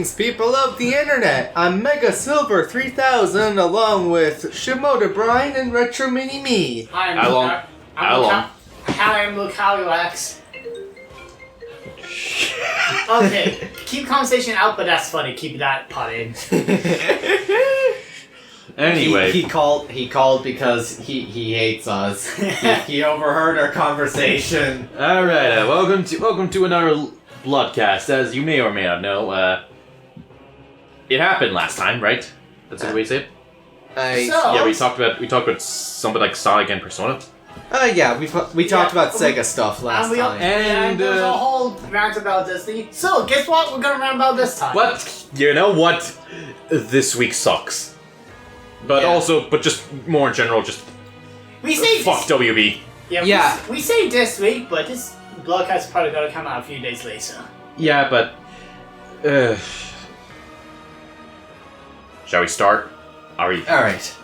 Greetings, people of the internet! I'm Mega Silver 3000 along with Shimoda Brian and Retro Mini Me. Hi, I'm Luke Halilax. Okay, keep conversation out, but that's funny. Keep that pot in. Anyway, he called because he hates us. he overheard our conversation. All right, welcome to another Bloodcast. As you may or may not know, it happened last time, right? That's the way you say it. Yeah, we talked about something like Sonic and Persona. Yeah, we talked about Sega stuff last time. And there was a whole rant about Disney. So, guess what? We're gonna rant about this time. What? You know what? This week sucks. But but just more in general, just we say fuck WB. Yeah. We say this week, but this Bloodcast is probably gonna come out a few days later. Yeah, but shall we start? Are we? All right.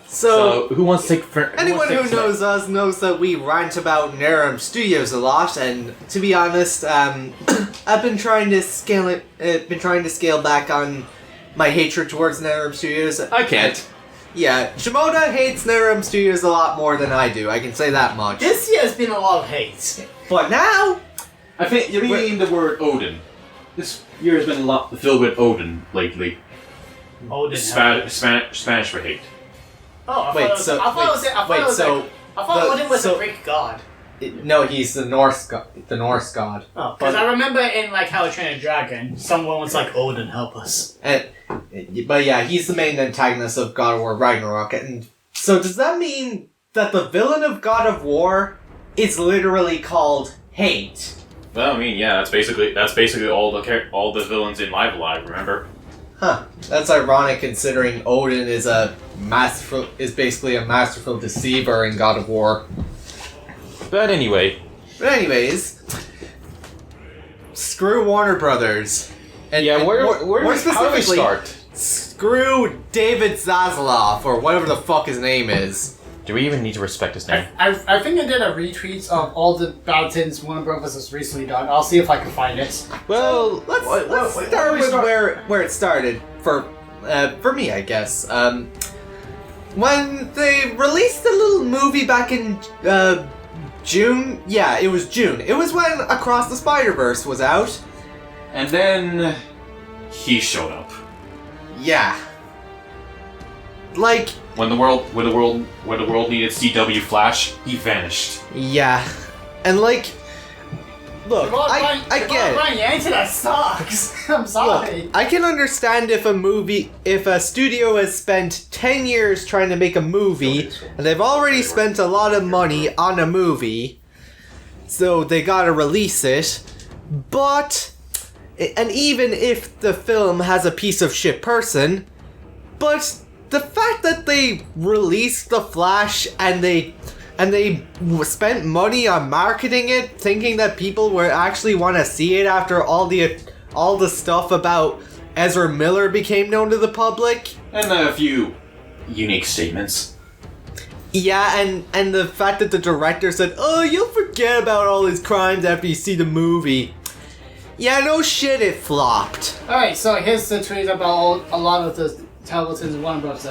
So who wants to take? Anyone who knows us knows that we rant about Narum Studios a lot, and to be honest, I've been trying to scale back on my hatred towards Narum Studios. I can't. Yeah, Shimoda hates Narum Studios a lot more than I do. I can say that much. This year has been a lot of hate, but now I think you mean the word Odin. This year has been a lot filled with Odin lately. Odin. Spanish for hate. Oh, I thought Odin was a Greek god. No, he's the Norse god. Oh, because I remember in How to Train a Dragon, someone was like, "Odin, help us." But yeah, he's the main antagonist of God of War Ragnarok. And so does that mean that the villain of God of War is literally called hate? Well, I mean, yeah, that's basically all the villains in Live Alive. Remember? Huh. That's ironic considering Odin is basically a masterful deceiver in God of War. But anyways, screw Warner Brothers. And more specifically, how do we start? Screw David Zaslav, or whatever the fuck his name is. Do we even need to respect his name? I think I did a retweet of all the bad things Warner Brothers has recently done. I'll see if I can find it. Well, let's start with where it started for me, I guess. When they released the little movie back in June. Yeah, it was June. It was when Across the Spider-Verse was out. And then he showed up. Yeah. When the world needed CW Flash, he vanished. Yeah. And look, I get it. Brian, your internet sucks. I'm sorry. Look, I can understand if a studio has spent 10 years trying to make a movie, and they've already spent a lot of money on a movie, so they gotta release it, and even if the film has a piece of shit person, but the fact that they released The Flash and they spent money on marketing it, thinking that people would actually want to see it after all the stuff about Ezra Miller became known to the public. And a few unique statements. Yeah, and the fact that the director said, "Oh, you'll forget about all his crimes after you see the movie." Yeah, no shit, it flopped. Alright, so here's the tweet about a lot of the terrible things Warner Bros.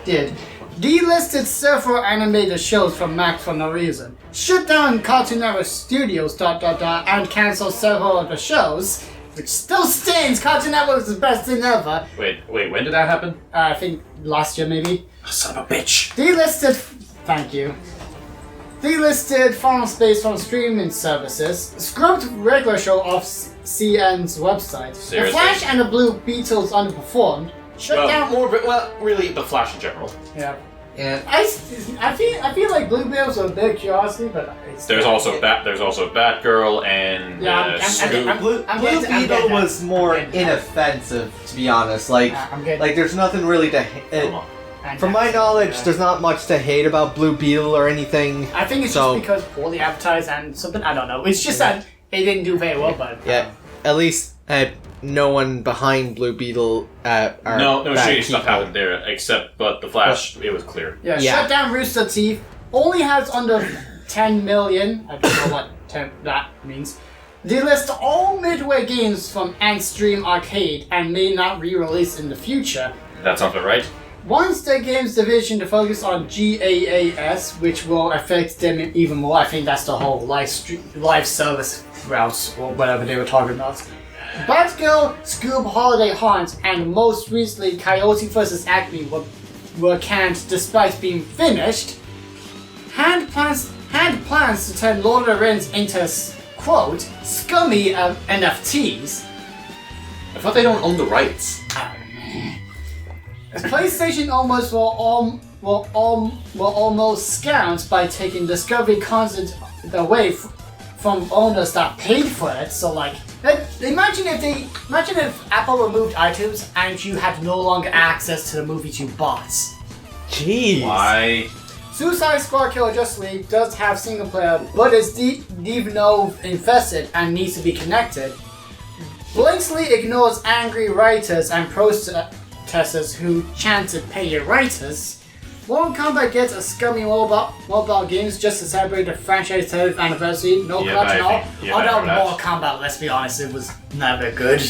Did. Delisted several animated shows from Max for no reason. Shut down Cartoon Network Studios ... and canceled several of the shows, which still stands. Cartoon Network is the best thing ever. Wait, when did that happen? I think last year maybe. Oh, son of a bitch. Thank you. Delisted Final Space from streaming services. Scrubbed regular show off CN's website. Seriously? The Flash and the Blue Beetles underperformed. Shut down. Really, the Flash in general. Yeah. And I feel like Blue Beetles are a big curiosity, but there's also Batgirl and Blue Beetle was more inoffensive, to be honest. There's nothing really to hate. From my knowledge, there's not much to hate about Blue Beetle or anything. I think it's just because poorly advertised and something. I don't know. It's just that it didn't do very well, but at least no one behind Blue Beetle no shady stuff happened there, but the Flash, it was clear. Yeah, shut down Rooster Teeth. Only has under 10 million. I don't know what that means. delist all Midway games from Antstream Arcade and may not re-release in the future. That sounds about right. Wants the games division to focus on GAAS, which will affect them even more. I think that's the whole live service routes or whatever they were talking about. Batgirl, Scoob, Holiday Haunt, and most recently Coyote vs. Acme were canned despite being finished. Hand plans to turn Lord of the Rings into, quote, scummy NFTs. I thought they don't own the rights. PlayStation owners were almost scammed by taking Discovery content away from owners that paid for it. So like, imagine if Apple removed iTunes and you had no longer access to the movies you bought. Jeez. Why? Suicide Squad Killer Justice League does have single player, but is Deep infested and needs to be connected. Blatantly ignores angry writers and protesters who chanted pay your writers. Mortal Kombat gets a scummy mobile games just to celebrate the franchise 30th anniversary. No clutch at all. Although Mortal Kombat, let's be honest, it was never good.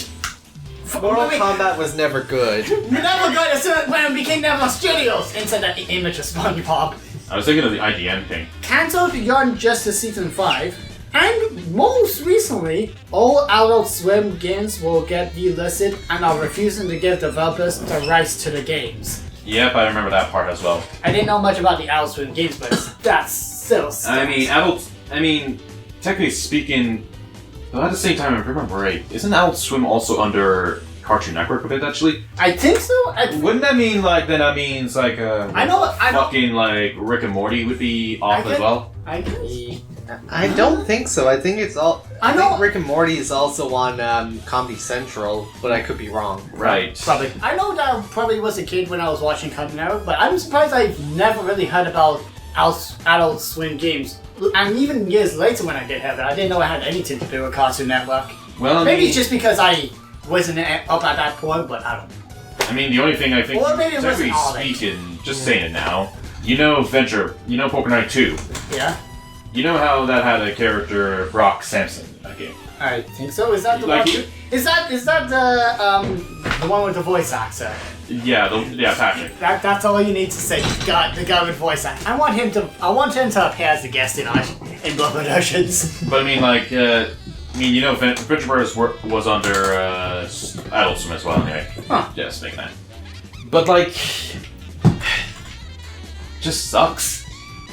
Mortal Kombat was never good. Never good as when it became Never Studios into the image of SpongeBob. I was thinking of the IGN thing. Cancelled Young Justice Season 5. And most recently, all Adult Swim games will get delisted and are refusing to give developers the rights to the games. Yep, I remember that part as well. I didn't know much about the Adult Swim games, but that's so stuff. Technically speaking, but at the same time, if I remember right, isn't Adult Swim also under Cartoon Network a bit, actually? I think so. Wouldn't that mean like, then that means like, I know. like Rick and Morty would be off as well? I guess. I don't think so. I think it's all. I think Rick and Morty is also on Comedy Central, but I could be wrong. Right. Probably. I know that I probably was a kid when I was watching Cartoon Network, but I'm surprised I've never really heard about Adult Swim games. And even years later when I did have it, I didn't know it had anything to do with Cartoon Network. Well, maybe it's just because I wasn't up at that point, but I don't know. I mean, the only thing I think, technically speaking, just saying it now, you know Poker Night 2. Yeah? You know how that had a character, Brock Sampson, that game? I think so. Is that the one? Is that the one with the voice actor? Yeah, Patrick. That's all you need to say. The guy with voice actor. I want him to appear as a guest in Blood Productions. But I mean, like, Adventure Bros was under Adult Swim as well, anyway. Huh. Just making that. But like, just sucks.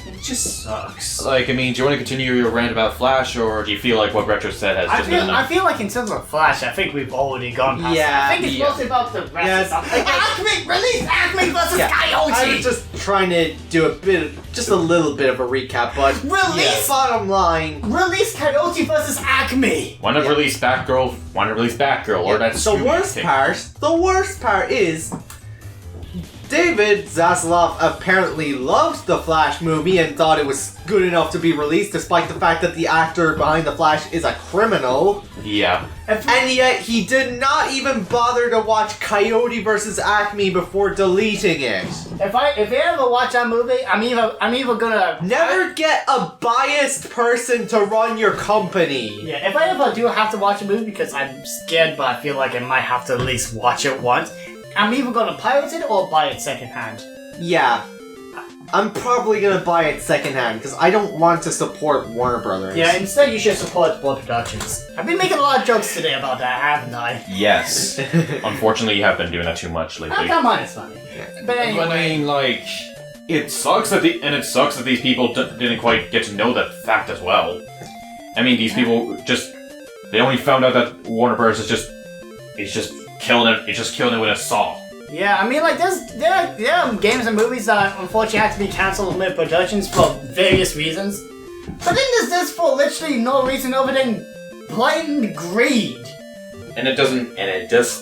It just sucks. Like, I mean, do you want to continue your rant about Flash, or do you feel like what Retro said has just been enough? I feel like in terms of Flash, I think we've already gone past that. I think it's mostly about the rest of stuff. Release Acme vs. Coyote! I was just trying to do a little bit of a recap, but bottom line. Release Coyote vs. Acme! Want to release Batgirl, or that's the worst part is David Zaslav apparently loved the Flash movie and thought it was good enough to be released, despite the fact that the actor behind the Flash is a criminal. Yeah. And yet he did not even bother to watch Coyote vs. Acme before deleting it. If I ever watch that movie, I'm either gonna get a biased person to run your company. Yeah, if I ever do have to watch a movie because I'm scared, but I feel like I might have to at least watch it once, I'm either gonna pirate it or buy it secondhand. Yeah. I'm probably gonna buy it secondhand because I don't want to support Warner Brothers. Yeah, instead you should support Blood Productions. I've been making a lot of jokes today about that, haven't I? Yes. Unfortunately, you have been doing that too much lately. I don't mind, it's funny. But anyway. But I mean, like, it sucks that these people didn't quite get to know that fact as well. I mean, these people they only found out that Warner Bros. is just killing it. It's just killing it with a saw. Yeah, I mean, like, there are games and movies that unfortunately have to be cancelled mid productions for various reasons. But then there's this for literally no reason other than blatant greed. And it does.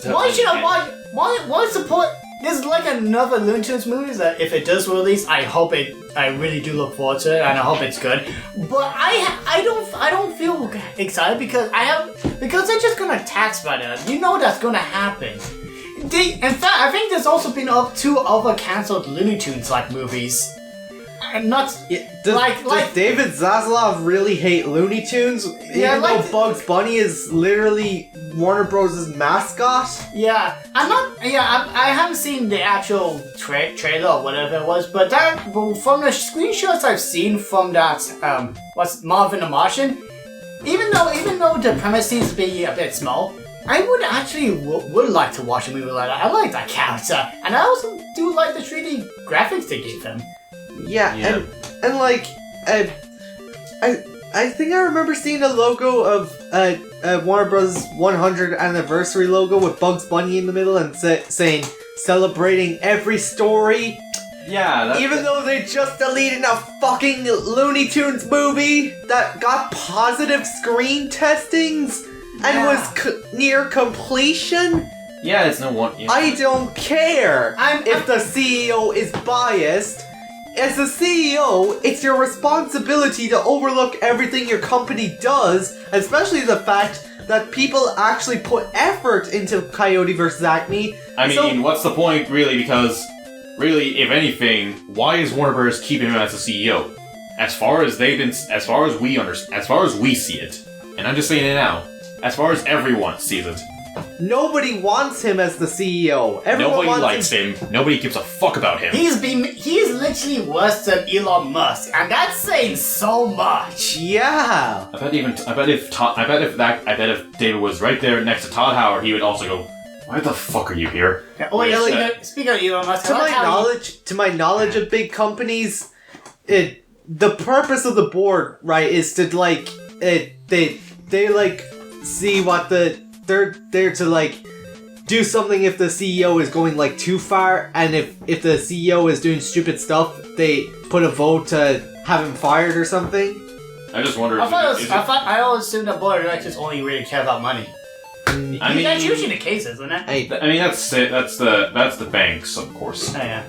Why support? There's like another Looney Tunes movie that if it does release, I really do look forward to it, and I hope it's good. But I don't feel excited because they're just gonna tax by that. You know that's gonna happen. In fact, I think there's also been two other cancelled Looney Tunes like movies. Does David Zaslav really hate Looney Tunes? Even though Bugs Bunny is literally Warner Bros.' mascot? Yeah, I haven't seen the actual trailer or whatever it was, but from the screenshots I've seen from that, Marvin the Martian, even though the premise seems to be a bit small, I would actually would like to watch a movie like that. I like that character, and I also do like the 3D graphics they gave him. Yeah. and like, I think I remember seeing a logo of Warner Bros. 100 anniversary logo with Bugs Bunny in the middle and saying celebrating every story. Yeah. Even though they just deleted a fucking Looney Tunes movie that got positive screen testings and was near completion. Yeah, it's no one. Yeah. I don't care if the CEO is biased. As a CEO, it's your responsibility to overlook everything your company does, especially the fact that people actually put effort into Coyote vs. Acme. I mean, what's the point, really? Because, really, if anything, why is Warner Bros. Keeping him as the CEO? As far as we see it, and I'm just saying it now, as far as everyone sees it, nobody wants him as the CEO. Nobody likes him. Nobody gives a fuck about him. He's literally worse than Elon Musk, and that's saying so much. Yeah. I bet if David was right there next to Todd Howard, he would also go, "Why the fuck are you here?" Speaking of Elon Musk, to my knowledge of big companies, the purpose of the board, right, is to they see what they're there to do something if the CEO is going too far, and if the CEO is doing stupid stuff, they put a vote to have him fired or something. I just wonder. I always assumed that board of directors only really care about money. That's usually the case, isn't it? I mean, that's it. That's the banks, of course. Oh, yeah.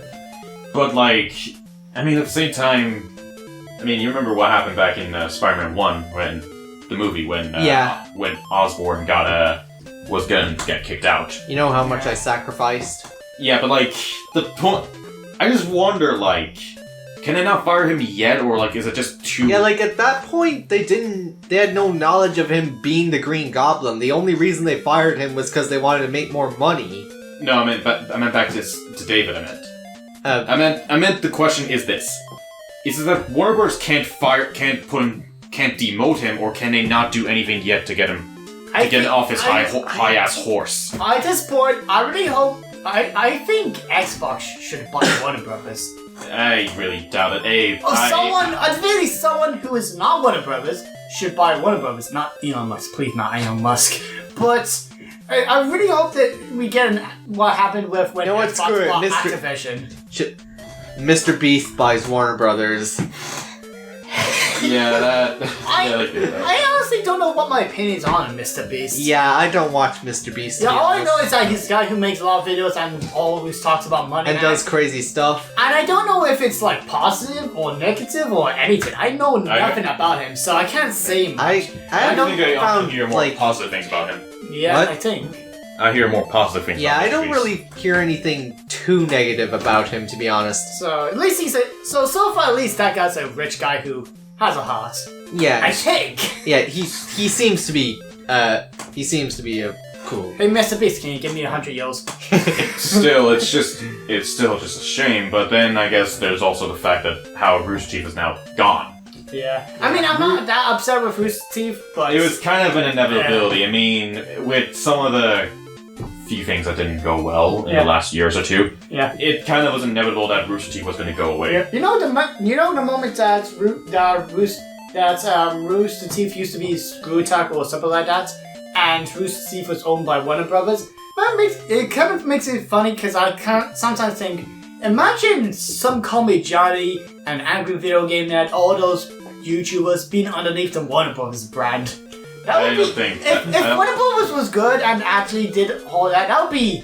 But at the same time, you remember what happened back in Spider-Man 1 when Osborn was gonna get kicked out. You know how much I sacrificed? Yeah, but the point, I just wonder, can they not fire him yet, or is it just too... Yeah, at that point, they had no knowledge of him being the Green Goblin. The only reason they fired him was because they wanted to make more money. No, I meant back to David, I meant the question is this. Is it that Warner Bros. Can't demote him, or can they not do anything yet to get him off his high-ass horse? At this point, I really hope... I think Xbox should buy Warner Bros. I really doubt it. At least someone who is not Warner Bros. Should buy Warner Bros. Not Elon Musk. Please, not Elon Musk. But I really hope that we get what happened with when Xbox bought Activision. Mr. Beast buys Warner Brothers. Yeah, I honestly don't know what my opinions are on Mr. Beast. Yeah, I don't watch Mr. Beast. Yeah, all I know is that he's a guy who makes a lot of videos and always talks about money. And does crazy stuff. And I don't know if it's positive or negative or anything. I know nothing about him, so I can't say much. I think I often hear more positive things about him. Yeah, what? I think. I hear more positive things about him. Yeah, I don't really hear anything too negative about him, to be honest. So, at least so far at least that guy's a rich guy who has a heart. Yeah. I think. Yeah, he seems to be a cool. Hey, Mr. Beast, can you give me 100 euros? It's still just a shame, but then I guess there's also the fact that how Rooster Teeth is now gone. Yeah. I'm not that upset with Rooster Teeth, but... It was kind of an inevitability. Yeah. With some of the few things that didn't go well in the last years or two, it kind of was inevitable that Rooster Teeth was going to go away. Yeah. You know the moment that Rooster Teeth used to be Screw Attack or something like that, and Rooster Teeth was owned by Warner Brothers. It kind of makes it funny because I sometimes think, imagine some comedy Johnny and Angry Video Game Net, all those YouTubers being underneath the Warner Brothers brand. If Warner Bros. Was good and actually did all that, that would be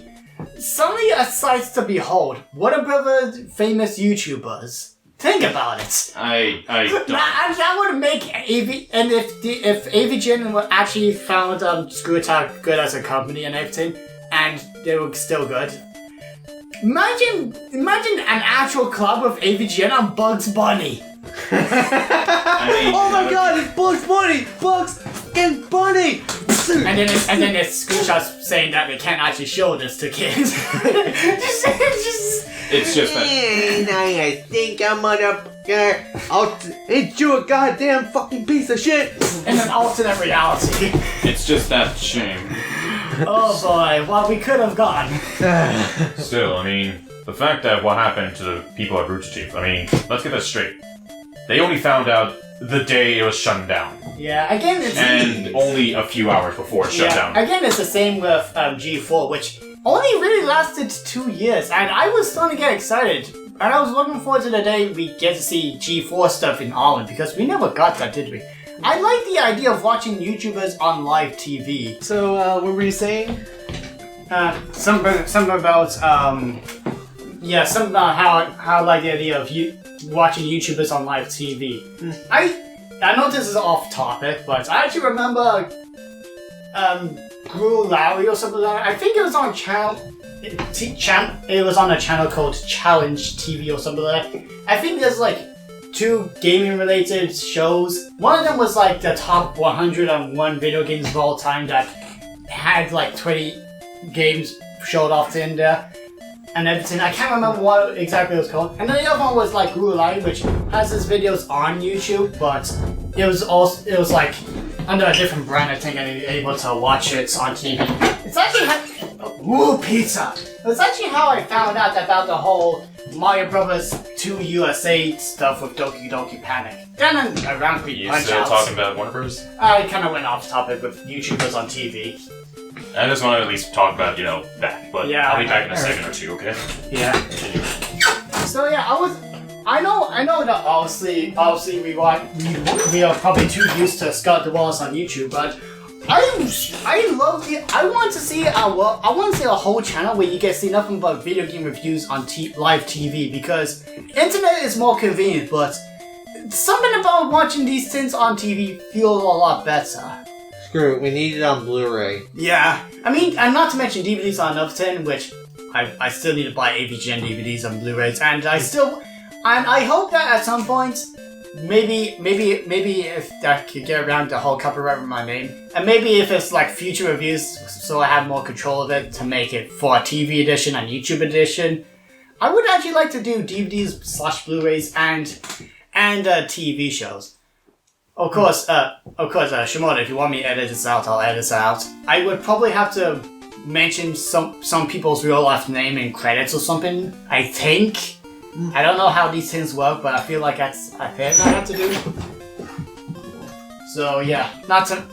something a sight to behold. Warner Bros. Famous YouTubers. Think about it. I don't. That would make AV, and if AVGN actually found Screw Attack good as a company and everything, and they were still good, Imagine an actual club with AVGN on Bugs Bunny. Oh my god, it's Bugs Bunny! Bugs fucking Bunny! And then there's screenshots saying that they can't actually show this to kids. It's just that. I think I'm gonna it's you a goddamn fucking piece of shit! In an alternate reality. It's just that shame. Oh boy, well we could have gone. Still, I mean, the fact that what happened to the people at Rooster Teeth, I mean, let's get that straight. They only found out the day it was shut down. Yeah, again it's... And only a few hours before it shut down. Again, it's the same with G4, which only really lasted 2 years, and I was starting to get excited. And I was looking forward to the day we get to see G4 stuff in Ireland, because we never got that, did we? I like the idea of watching YouTubers on live TV. So, what were you saying? Something about, something about how I like the idea of watching YouTubers on live TV. I know this is off topic, but I actually remember, Guru Larry or something like that. I think it was on it was on a channel called Challenge TV or something like that. I think there's like 2 gaming related shows. One of them was like the top 101 video games of all time that had like 20 games showed off in there and everything. I can't remember what exactly it was called. And then the other one was like Guru Live, which has his videos on YouTube, but it was like under a different brand, I think, and you're able to watch it on TV. It's actually pizza! It's actually how I found out about the whole Mario Brothers 2 USA stuff with Doki Doki Panic. Then around You still talking about Warner Bros? I kind of went off topic with YouTubers on TV. I just want to at least talk about, that, but Yeah, I'll be back in a second or two, okay? Yeah. So yeah, I know that obviously we are probably too used to Scott DeWallace on YouTube, but I want to see a whole channel where you get to see nothing but video game reviews on live TV, because internet is more convenient, but something about watching these things on TV feels a lot better. Screw it, we need it on Blu-ray. Yeah, I mean, and not to mention DVDs on Upton, which I still need to buy AVGN DVDs and Blu-rays, and I hope that at some point, maybe if I could get around the whole copyright with my name, and maybe if it's like future reviews, so I have more control of it to make it for a TV edition and YouTube edition, I would actually like to do DVDs/Blu-rays and TV shows. Of course, Shimoda, if you want me to edit this out, I'll edit this out. I would probably have to mention some people's real life name in credits or something, I think. I don't know how these things work, but I feel like that's a thing I have to do. So yeah, not to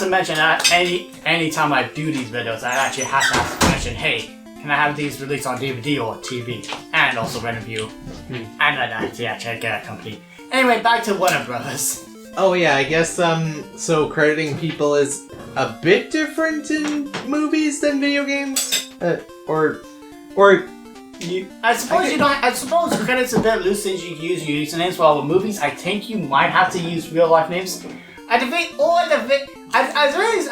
mention that any time I do these videos, I actually have to mention, hey, can I have these released on DVD or TV? And also rent a review. And I'd actually get a company. Anyway, back to Warner Brothers. Oh yeah, I guess so crediting people is a bit different in movies than video games, or. I suppose credits a bit loose since you use your usernames. While with movies, I think you might have to use real life names. I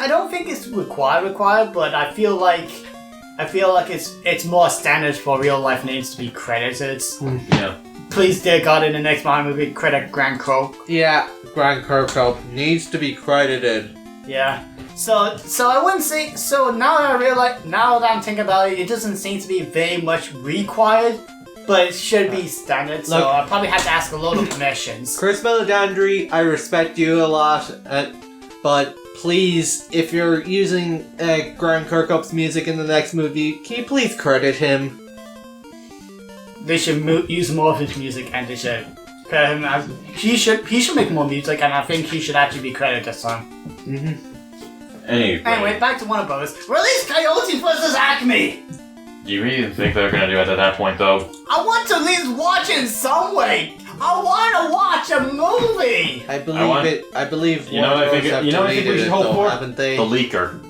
don't think it's required, but I feel like it's more standard for real life names to be credited. Yeah. Please, dear God, in the next Mario movie, credit Grant Crow. Yeah, Grant Crow needs to be credited. Yeah. So I wouldn't say. So now that I'm thinking about it, it doesn't seem to be very much required, but it should be standard. So I probably have to ask a lot of permissions. Chris Meledandri, I respect you a lot, but please, if you're using Grant Kirkhope's music in the next movie, can you please credit him? They should use more of his music, and they should credit him as he should make more music, and I think he should actually be credited this time. Anyway, back to Warner Bros. Release Coyote vs. Acme! Do you really think they're gonna do it at that point, though? I want to at least watch in some way! I want to watch a movie! I believe You know what I think we should hope for? Haven't they? The leaker.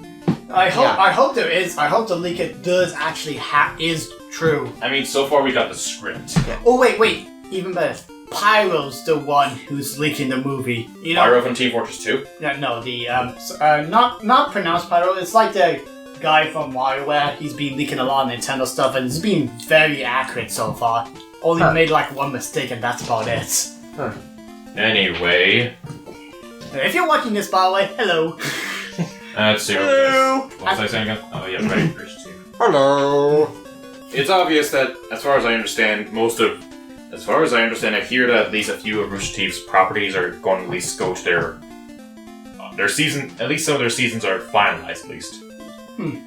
I hope there is. I hope the leaker does actually is true. I mean, so far we got the script. Yeah. Oh, wait. Even better. Pyro's the one who's leaking the movie. You know, Pyro from Team Fortress 2? No, the not pronounced Pyro. It's like the guy from WarioWare. He's been leaking a lot of Nintendo stuff, and it's been very accurate so far. Only made like one mistake, and that's about it. Anyway. If you're watching this, by the way, hello. That's zero. Hello. What was I saying again? Oh yeah, right. Hello. It's obvious that, as far as I understand, I hear that at least a few of Rooster Teeth's properties are going to at least go to their season. At least some of their seasons are finalized, at least.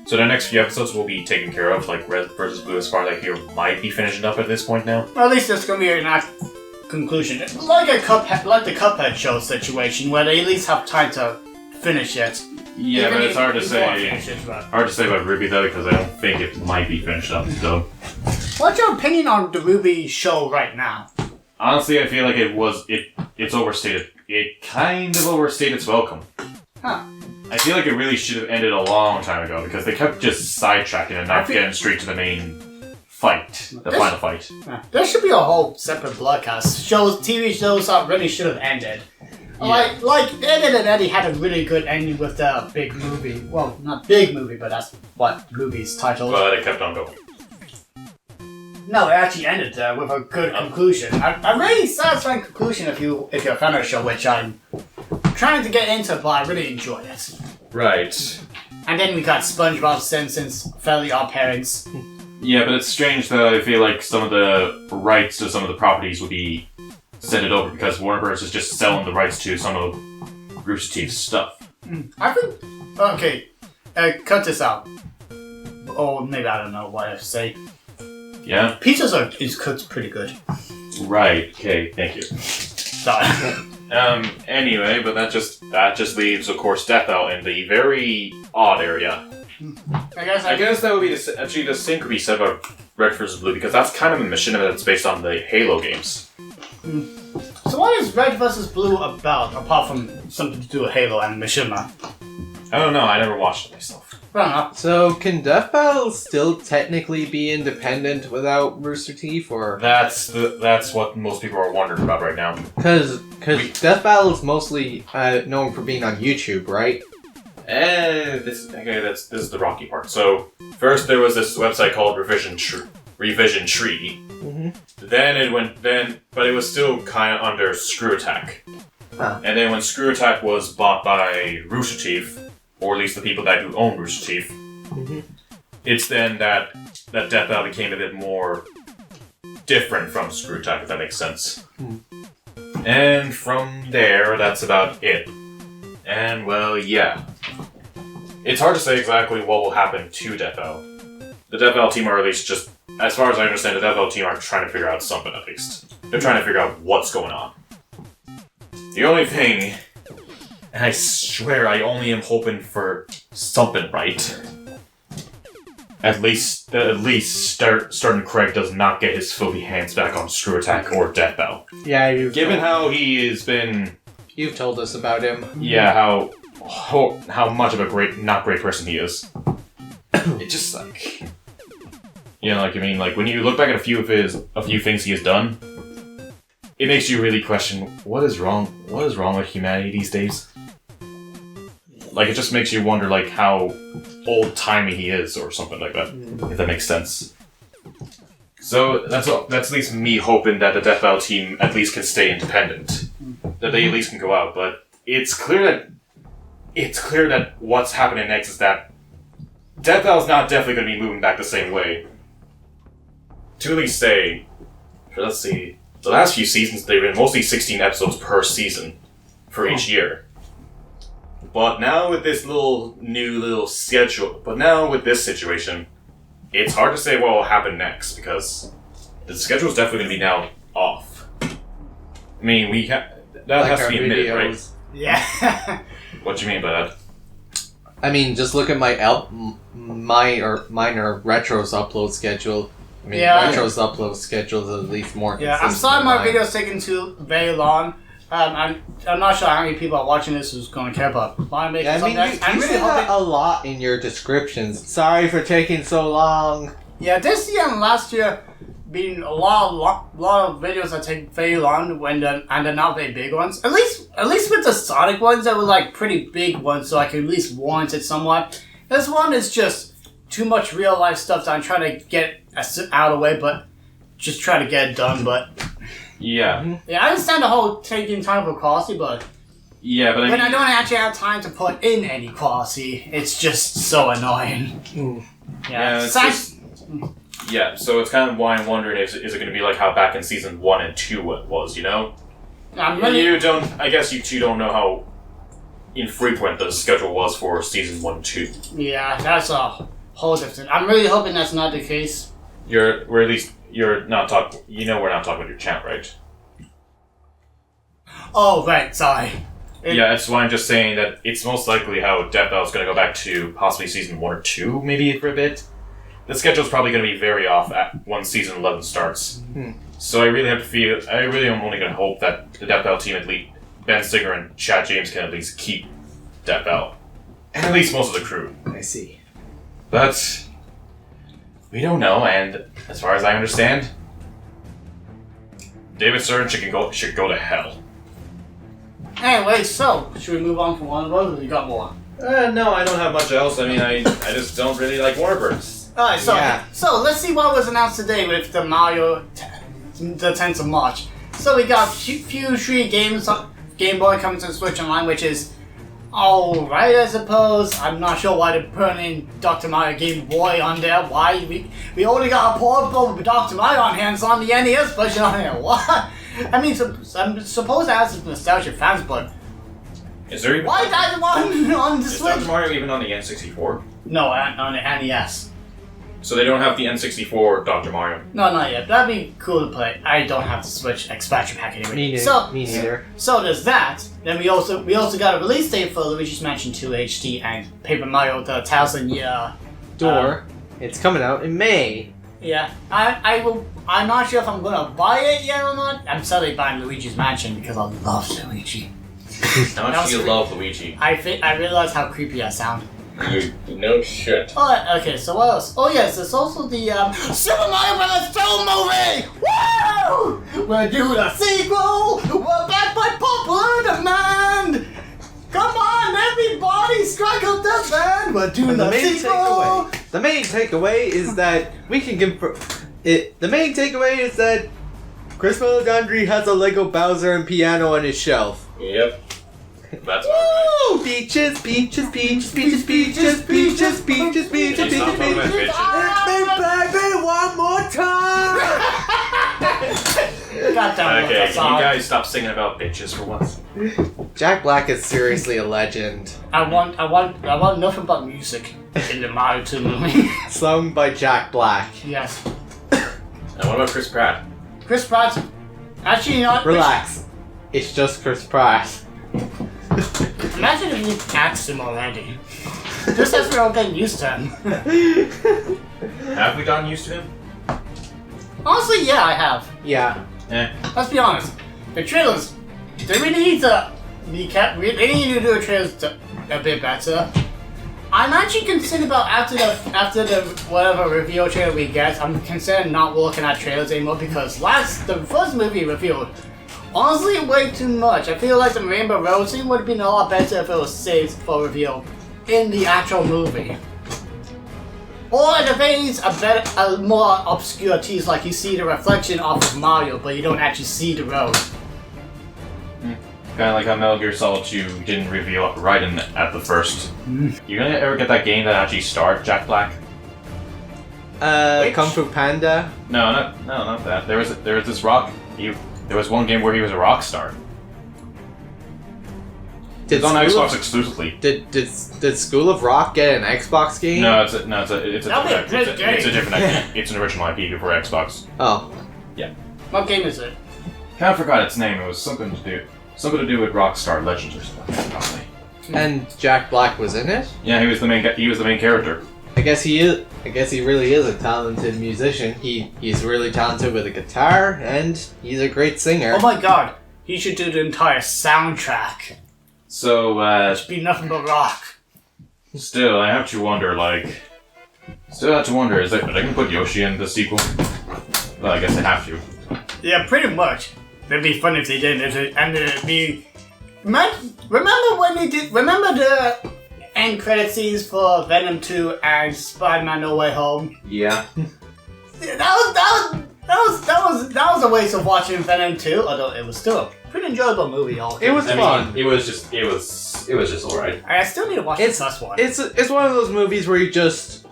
So the next few episodes will be taken care of, like Red vs. Blue, as far as I hear, might be finishing up at this point now. Well, at least there's going to be an conclusion. Like the Cuphead show situation, where they at least have time to finish it. Yeah, but it's hard to say. But... Hard to say about Ruby though, because I don't think it might be finished up. So, what's your opinion on the Ruby show right now? Honestly, I feel like it's overstated. It kind of overstayed its welcome. Huh. I feel like it really should have ended a long time ago because they kept just sidetracking and not getting straight to the main fight, the final fight. There should be a whole separate Bloodcast. TV shows that really should have ended. Yeah. Like Ed and Eddie had a really good ending with the big movie. Well, not big movie, but that's what the movie's titled. But it kept on going. No, it actually ended with a good conclusion. A really satisfying conclusion if you're a fan of the show, which I'm trying to get into, but I really enjoy it. Right. And then we got SpongeBob, Simpsons, Fairly Odd Parents. Yeah, but it's strange that I feel like some of the rights to some of the properties would be sent it over because Warner Bros. Is just selling the rights to some of Rooster Teeth's stuff. I think... Okay, cut this out. Or maybe I don't know what I have to say. Yeah? Pizza is cooked pretty good. Right, okay, thank you. Sorry. Anyway, but that just leaves, of course, Death Bell in the very odd area. I guess that would be actually the same could be said about Red vs. Blue because that's kind of a machinima that's based on the Halo games. So what is Red vs. Blue about, apart from something to do with Halo and machinima? I don't know, I never watched it myself. Fair enough. So can Death Battle still technically be independent without Rooster Teeth, or that's what most people are wondering about right now. Because Death Battle is mostly known for being on YouTube, right? This is the rocky part. So first there was this website called Revision Tree. Mm-hmm. But it was still kind of under Screw Attack. Huh. And then when Screw Attack was bought by Rooster Teeth, or at least the people that do own Rooster Teeth, it's then that Death Battle became a bit more different from Screw Attack, if that makes sense. And from there, that's about it. And well, yeah. It's hard to say exactly what will happen to Death Battle. The Death Battle team are at least just, as far as I understand, the Death Battle team are trying to figure out something at least. They're trying to figure out what's going on. The only thing, and I swear I only am hoping for something right. At least Starting Craig does not get his filthy hands back on Screw Attack or Death Battle. Yeah, given how he has been... You've told us about him. Yeah, how much of a not great person he is. It just like... You know, like, I mean, like, when you look back at a few things he has done, it makes you really question, what is wrong with humanity these days? Like, it just makes you wonder, like, how old-timey he is, or something like that, if that makes sense. So, that's at least me hoping that the Death Battle team at least can stay independent. That they at least can go out, but it's clear that what's happening next is that Death Battle's not definitely going to be moving back the same way. To at least say, let's see, the last few seasons they've been mostly 16 episodes per season for each year. But now with this new schedule, with this situation, it's hard to say what will happen next because the schedule is definitely going to be now off. I mean, that has to be admitted, videos. Right? Yeah. What do you mean by that? I mean, just look at minor retros upload schedule. I mean, retros upload schedule is at least more consistent. Yeah, I'm sorry my video's taking too very long. I'm not sure how many people are watching this who's going to care about. You say that a lot in your descriptions. Sorry for taking so long. Yeah, this year and last year been a lot of videos that take very long and they're not very big ones. At least with the Sonic ones, they were like pretty big ones, so I can at least warrant it somewhat. This one is just too much real life stuff that I'm trying to get out of the way, but just try to get it done. But yeah, I understand the whole taking time for quality, but yeah, but when I don't actually have time to put in any quality, it's just so annoying. Yeah, yeah. So it's kind of why I'm wondering is it going to be like how back in season 1 and 2 it was, you know? You don't. I guess you two don't know how infrequent the schedule was for season 1 and 2. Yeah, that's a whole different. I'm really hoping that's not the case. Or at least you're not talking. You know, we're not talking about your channel, right? Oh, right. Sorry. Yeah, that's why I'm just saying that it's most likely how Death Battle is going to go back to possibly season 1 or 2, maybe for a bit. The schedule's probably going to be very off once season 11 starts. So I really am only going to hope that the Death Battle team, at least Ben Singer and Chad James, can at least keep Death Battle. And at least most of the crew. I see. But we don't know, and as far as I understand, David Stern should go to hell. Anyway, so should we move on from one of those, or you got more? No, I don't have much else. I mean, I just don't really like Warbirds. Alright, so let's see what was announced today with the Mario, the 10th of March. So we got Fusion games, Game Boy coming to the Switch Online, which is alright, I suppose. I'm not sure why they're putting Dr. Mario Game Boy on there. Why? We only got a portable Dr. Mario on hand, so on the NES version on here. What? I mean, I'm supposed to have some nostalgia fans, but is there even, why that one on the Switch? Is Dr. Mario even on the N64? No, on the NES. So they don't have the N64 Dr. Mario? No, not yet. That'd be cool to play. I don't have the Switch expansion pack anyway. Me neither. So there's that. Then we also got a release date for Luigi's Mansion 2 HD and Paper Mario: The 1000-Year Door. It's coming out in May. Yeah, I'm not sure if I'm gonna buy it yet or not. I'm sadly buying Luigi's Mansion because I love Luigi. How much do you love Luigi? I realize how creepy I sound. No shit. Oh, okay, so what else? Oh yes, there's also the Super Mario Bros. 2 movie! Woo! We're doing a sequel! We're back by popular demand! Come on, everybody, strike up the band! We're doing a sequel! The main takeaway is that we can confirm it. The main takeaway is that Chris Meledandri has a Lego Bowser and piano on his shelf. Yep. That's Woo! Peaches, peaches, peaches, peaches, peaches, peaches, peaches, peaches, peaches, peaches. Baby, one more time! Okay, can you guys stop singing about bitches for once? Jack Black is seriously a legend. I want nothing but music in the Mario 2 movie. Sung by Jack Black. Yes. And what about Chris Pratt? Chris Pratt. Actually, not. Relax. It's just Chris Pratt. Imagine if you taxed him already. Just as we're all getting used to him. Have we gotten used to him? Honestly, yeah, I have. Yeah. Let's be honest. The trailers, they really need to be kept. They need to do the trailers a bit better. I'm actually considering about after the whatever reveal trailer we get. I'm considering not looking at trailers anymore because the first movie revealed. Honestly, way too much. I feel like the Rainbow Road scene would have been a lot better if it was saved for reveal in the actual movie. Or at the very least, a more obscure tease, like you see the reflection off of Mario, but you don't actually see the road. Kind of like how Metal Gear Solid 2 didn't reveal right at the first. You gonna ever get that game that actually starred Jack Black? Kung Fu Panda? No, not that. There was this rock. There was one game where he was a rock star. It's on Xbox exclusively. Did School of Rock get an Xbox game? No, it's a different IP. It's an original IP before Xbox. Oh. Yeah. What game is it? Kind of forgot its name. It was something to do with Rockstar Legends or something. Probably. And Jack Black was in it? Yeah, he was the main character. I guess he really is a talented musician. He's really talented with a guitar, and he's a great singer. Oh my god, he should do the entire soundtrack. So, it should be nothing but rock. Still, I have to wonder, is are they gonna put Yoshi in the sequel? Well, I guess they have to. Yeah, pretty much. It'd be fun if they did, and it'd be... Remember when they did... Remember the end credit scenes for Venom 2 and Spider-Man No Way Home. Yeah. That was a waste of watching Venom 2, although it was still a pretty enjoyable movie. It was fun. It was just alright. I still need to watch the first one. It's one of those movies where you just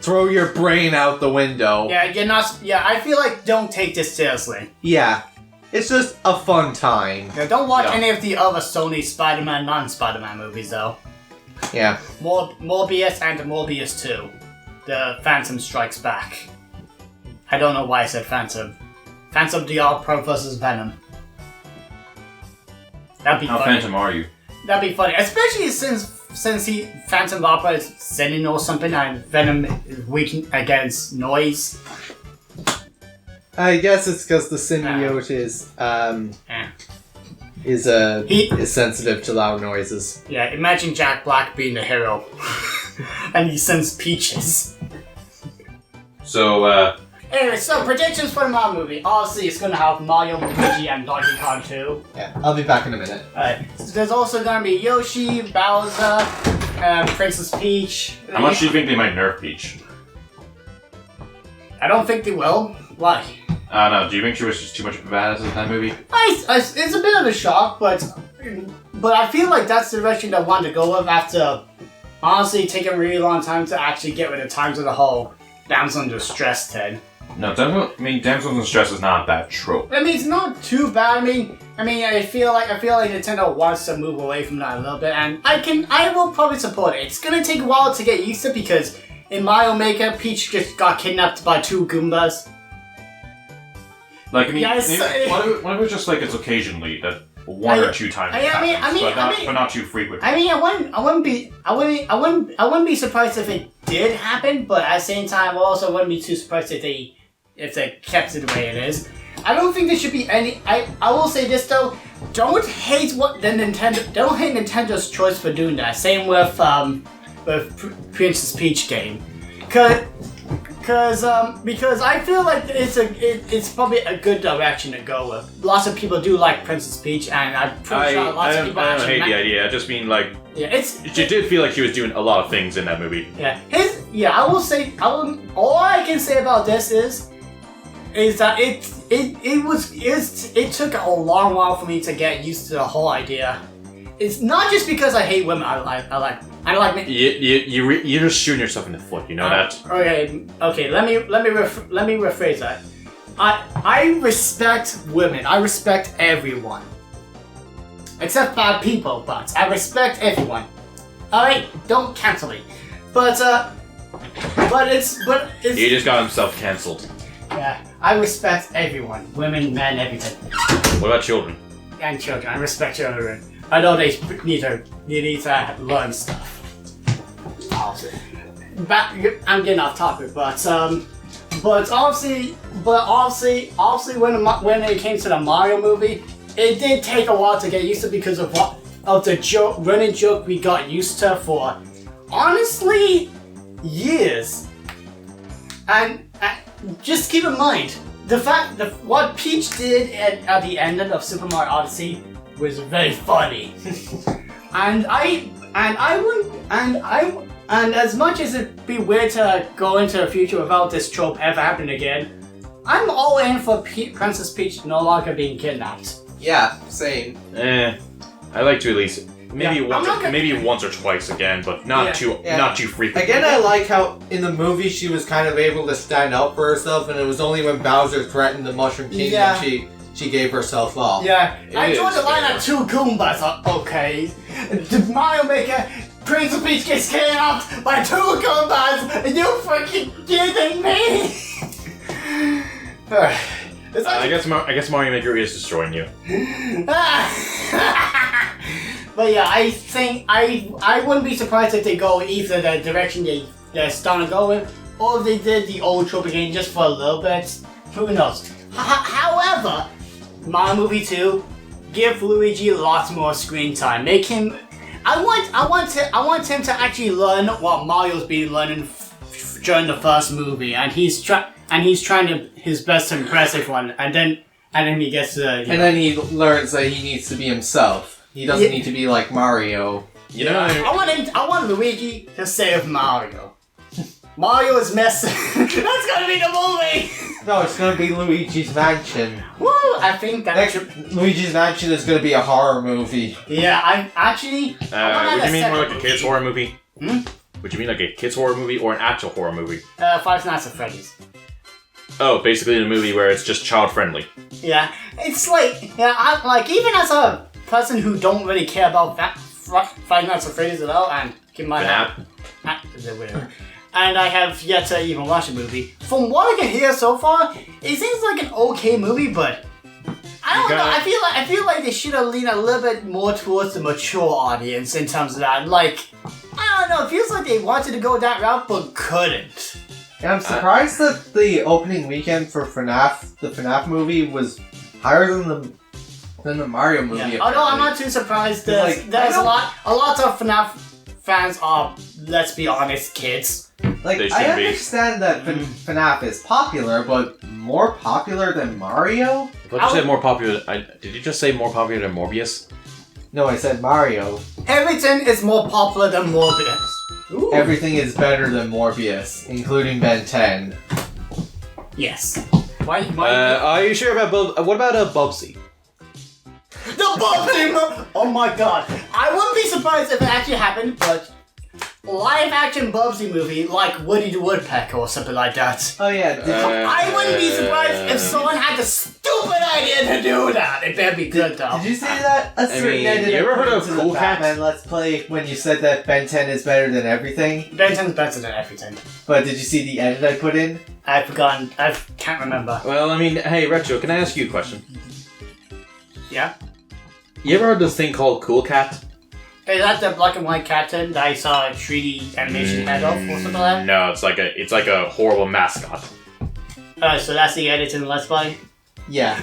throw your brain out the window. Yeah, you're not. Yeah, I feel like don't take this seriously. Yeah, it's just a fun time. Yeah, don't watch any of the other Sony Spider-Man, non-Spider-Man movies though. Yeah. Morbius and Morbius 2, The Phantom Strikes Back. I don't know why I said Phantom. Phantom the Opera vs. Venom. That'd be How funny. phantom are you? That'd be funny, especially since Phantom the Opera is sending or something, and Venom is weak against noise. I guess it's because the symbiote is sensitive to loud noises. Yeah, imagine Jack Black being the hero, and he sends peaches. So, Anyway, so predictions for the Mario movie. Obviously, it's gonna have Mario, Luigi, and Donkey Kong 2. Yeah, I'll be back in a minute. Alright, so there's also gonna be Yoshi, Bowser, Princess Peach. how much do you think they might nerf Peach? I don't think they will. Why? I don't know. Do you think she was just too much of a badass in that movie? It's a bit of a shock, but I feel like that's the direction they want to go with after honestly taking a really long time to actually get rid of times of the whole damsel in distress thing. No, damsel in distress is not that trope. I mean, it's not too bad. I feel like Nintendo wants to move away from that a little bit, and I will probably support it. It's gonna take a while to get used to because in Mario Maker, Peach just got kidnapped by 2 Goombas. Like, maybe, Yes. what if it was just like it's occasionally that one or two times it happens, but not too frequently. I wouldn't be surprised if it did happen, but at the same time, I also wouldn't be too surprised if they kept it the way it is. I don't think there should be any. I will say this though, don't hate Nintendo's choice for doing that. Same with Princess Peach game, because I feel like it's probably a good direction to go with. Lots of people do like Princess Peach, and I'm pretty sure lots of people I don't actually hate the idea. I just mean like she did feel like she was doing a lot of things in that movie. I will say all I can say about this is that it took a long while for me to get used to the whole idea. It's not just because I hate women. I like You're just shooting yourself in the foot. You know that. Okay. Let me rephrase that. I respect women. I respect everyone, except bad people. But I respect everyone. All right, don't cancel me. But it's. He just got himself cancelled. Yeah, I respect everyone. Women, men, everything. What about children? And children. I respect children. I know they need to learn stuff. I'm getting off topic, but obviously, when it came to the Mario movie, it did take a while to get used to because of the running joke we got used to for honestly years. And just keep in mind the fact that what Peach did at the end of Super Mario Odyssey was very funny. and as much as it'd be weird to go into the future without this trope ever happening again, I'm all in for Princess Peach no longer being kidnapped. Yeah, same. I like to at least maybe once or twice again, but not too frequently. Again, I like how in the movie she was kind of able to stand up for herself, and it was only when Bowser threatened the Mushroom Kingdom she gave herself up. Yeah, I joined the line of 2 Goombas. Okay, the Mario Maker, Princess Peach gets kidnapped by 2 Goombas, and you freaking kidding me? I guess Mario Maker is destroying you. But yeah, I think I wouldn't be surprised if they go either the direction they're starting to go with, or if they did the old trope again just for a little bit. Who knows? However, Mario Movie 2, give Luigi lots more screen time. Make him. I want him to actually learn what Mario's been learning during the first movie, and he's trying his best to impress everyone, and then he gets to. Then he learns that he needs to be himself. He doesn't need to be like Mario. You know, I want Luigi to save Mario. Mario is messing. That's gonna be the movie. No, it's gonna be Luigi's Mansion. Woo! I think that. Luigi's Mansion is gonna be a horror movie. Yeah, I actually. would you mean more like a kids' horror movie? Hmm? Would you mean like a kids' horror movie or an actual horror movie? Five Nights at Freddy's. Oh, basically a movie where it's just child friendly. Yeah, it's like I'm like even as a person who don't really care about Five Nights at Freddy's at all, and keep my and I have yet to even watch the movie. From what I can hear so far, it seems like an okay movie, but I don't know. I feel like they should have leaned a little bit more towards the mature audience in terms of that. Like, I don't know. It feels like they wanted to go that route, but couldn't. Yeah, I'm surprised that the opening weekend for FNAF, the FNAF movie, was higher than the Mario movie. Yeah. Although I'm not too surprised. There's a lot of FNAF fans are, let's be honest, kids. Like, I understand that FNAF is popular, but more popular than Mario? I thought you said more popular. Did you just say more popular than Morbius? No, I said Mario. Everything is more popular than Morbius. Ooh. Everything is better than Morbius, including Ben 10. Yes. Why are you sure about what about Bubsy? The Bubsy! Oh my god. I wouldn't be surprised if it actually happened, but live action Bubsy movie like Woody the Woodpecker or something like that. Oh yeah. I wouldn't be surprised if someone had the stupid idea to do that. It better be good though. Did you say that? You ever heard of Cool Cat? Batman Let's Play when you said that Ben 10 is better than everything? Ben 10 is better than everything. But did you see the edit I put in? I've forgotten. I can't remember. Well, I mean, hey, Retro, can I ask you a question? Yeah? You ever heard of this thing called Cool Cat? Is that the black and white cartoon that I saw a 3D animation head of or something like that? No, it's like a horrible mascot. So that's the edit in Let's Play? Yeah.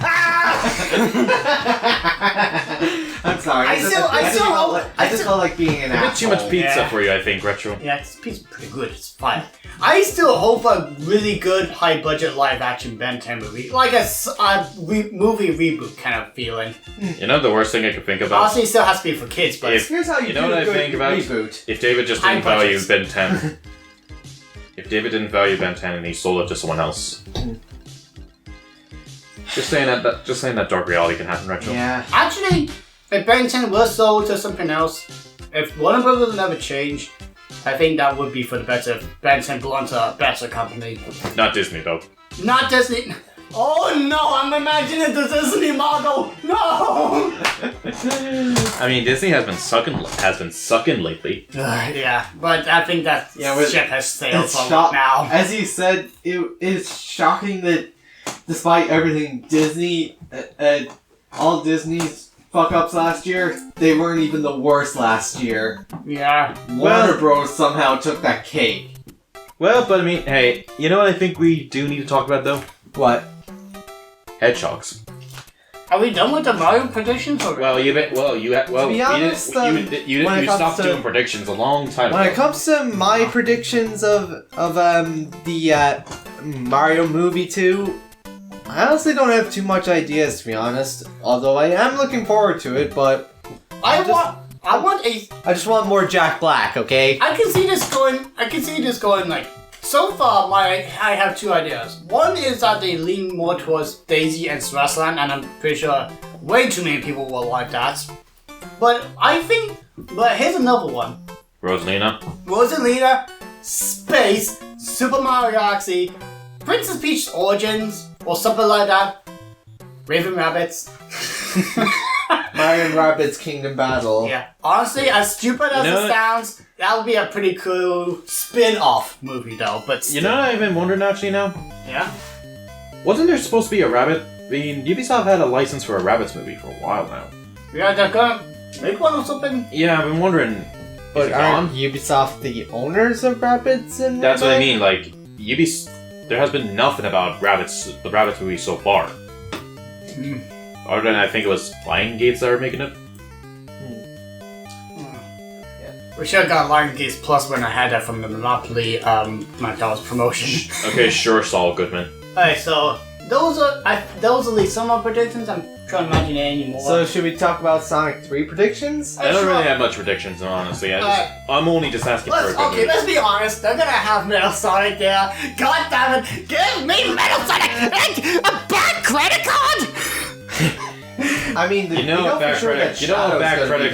I'm sorry. I just felt like being an A asshole. bit too much pizza for you, I think, Retro. Yeah, this pizza's pretty good. It's fine. I still hope a really good high-budget live-action Ben 10 movie, like a movie reboot kind of feeling. You know the worst thing I could think about? Honestly, it still has to be for kids, but here's how you know what I think about reboot. If David just didn't value Ben 10. If David didn't value Ben 10 and he sold it to someone else. Just saying that dark reality can happen, Retro. Yeah. Actually, if Ben 10 was sold to something else, if Warner Brothers never changed, I think that would be for the better. If Ben 10 belonged to a better company. Not Disney, though. Not Disney. Oh no, I'm imagining the Disney model. No. I mean, Disney has been sucking lately. Yeah, but I think that ship has sailed for now. As you said, it is shocking that despite everything Disney, all Disney's fuck-ups last year, they weren't even the worst last year. Yeah. Warner Bros. Somehow took that cake. Well, but I mean, hey, you know what I think we do need to talk about, though? What? Hedgehogs. Are we done with the Mario predictions already? You you stopped doing predictions a long time ago. When it comes to my predictions of the Mario movie 2, I honestly don't have too much ideas, to be honest. Although I am looking forward to it, but I just want more Jack Black, okay? I can see this going like. So far, I have two ideas. One is that they lean more towards Daisy and Swastiland, and I'm pretty sure way too many people will like that. But here's another one. Rosalina, Space, Super Mario Galaxy, Princess Peach's Origins, or something like that. Raven Rabbits. Mario and Rabbids Kingdom Battle. Yeah. Honestly, as stupid as it sounds, that would be a pretty cool spin-off movie, though. But still. You know what I've been wondering actually now? Yeah. Wasn't there supposed to be a rabbit? I mean, Ubisoft had a license for a Rabbids movie for a while now. Yeah, they're gonna make one or something. Yeah, I've been wondering. But aren't Ubisoft the owners of Rabbids and? That's what I mean. Like there has been nothing about the Rabbids movie so far. Other than I think it was Lion Gates that were making it. We should have got Lion Gates Plus when I had that from the Monopoly McDonald's promotion. Okay, sure, Saul Goodman. Alright, so those are at least some of my predictions. I'm can't imagine it anymore. So should we talk about Sonic 3 predictions? I don't really have much predictions, honestly. I'm only just asking for a good movie. Let's be honest. They're gonna have Metal Sonic there. God damn it! Give me Metal Sonic and a bad credit card. I mean, a bad credit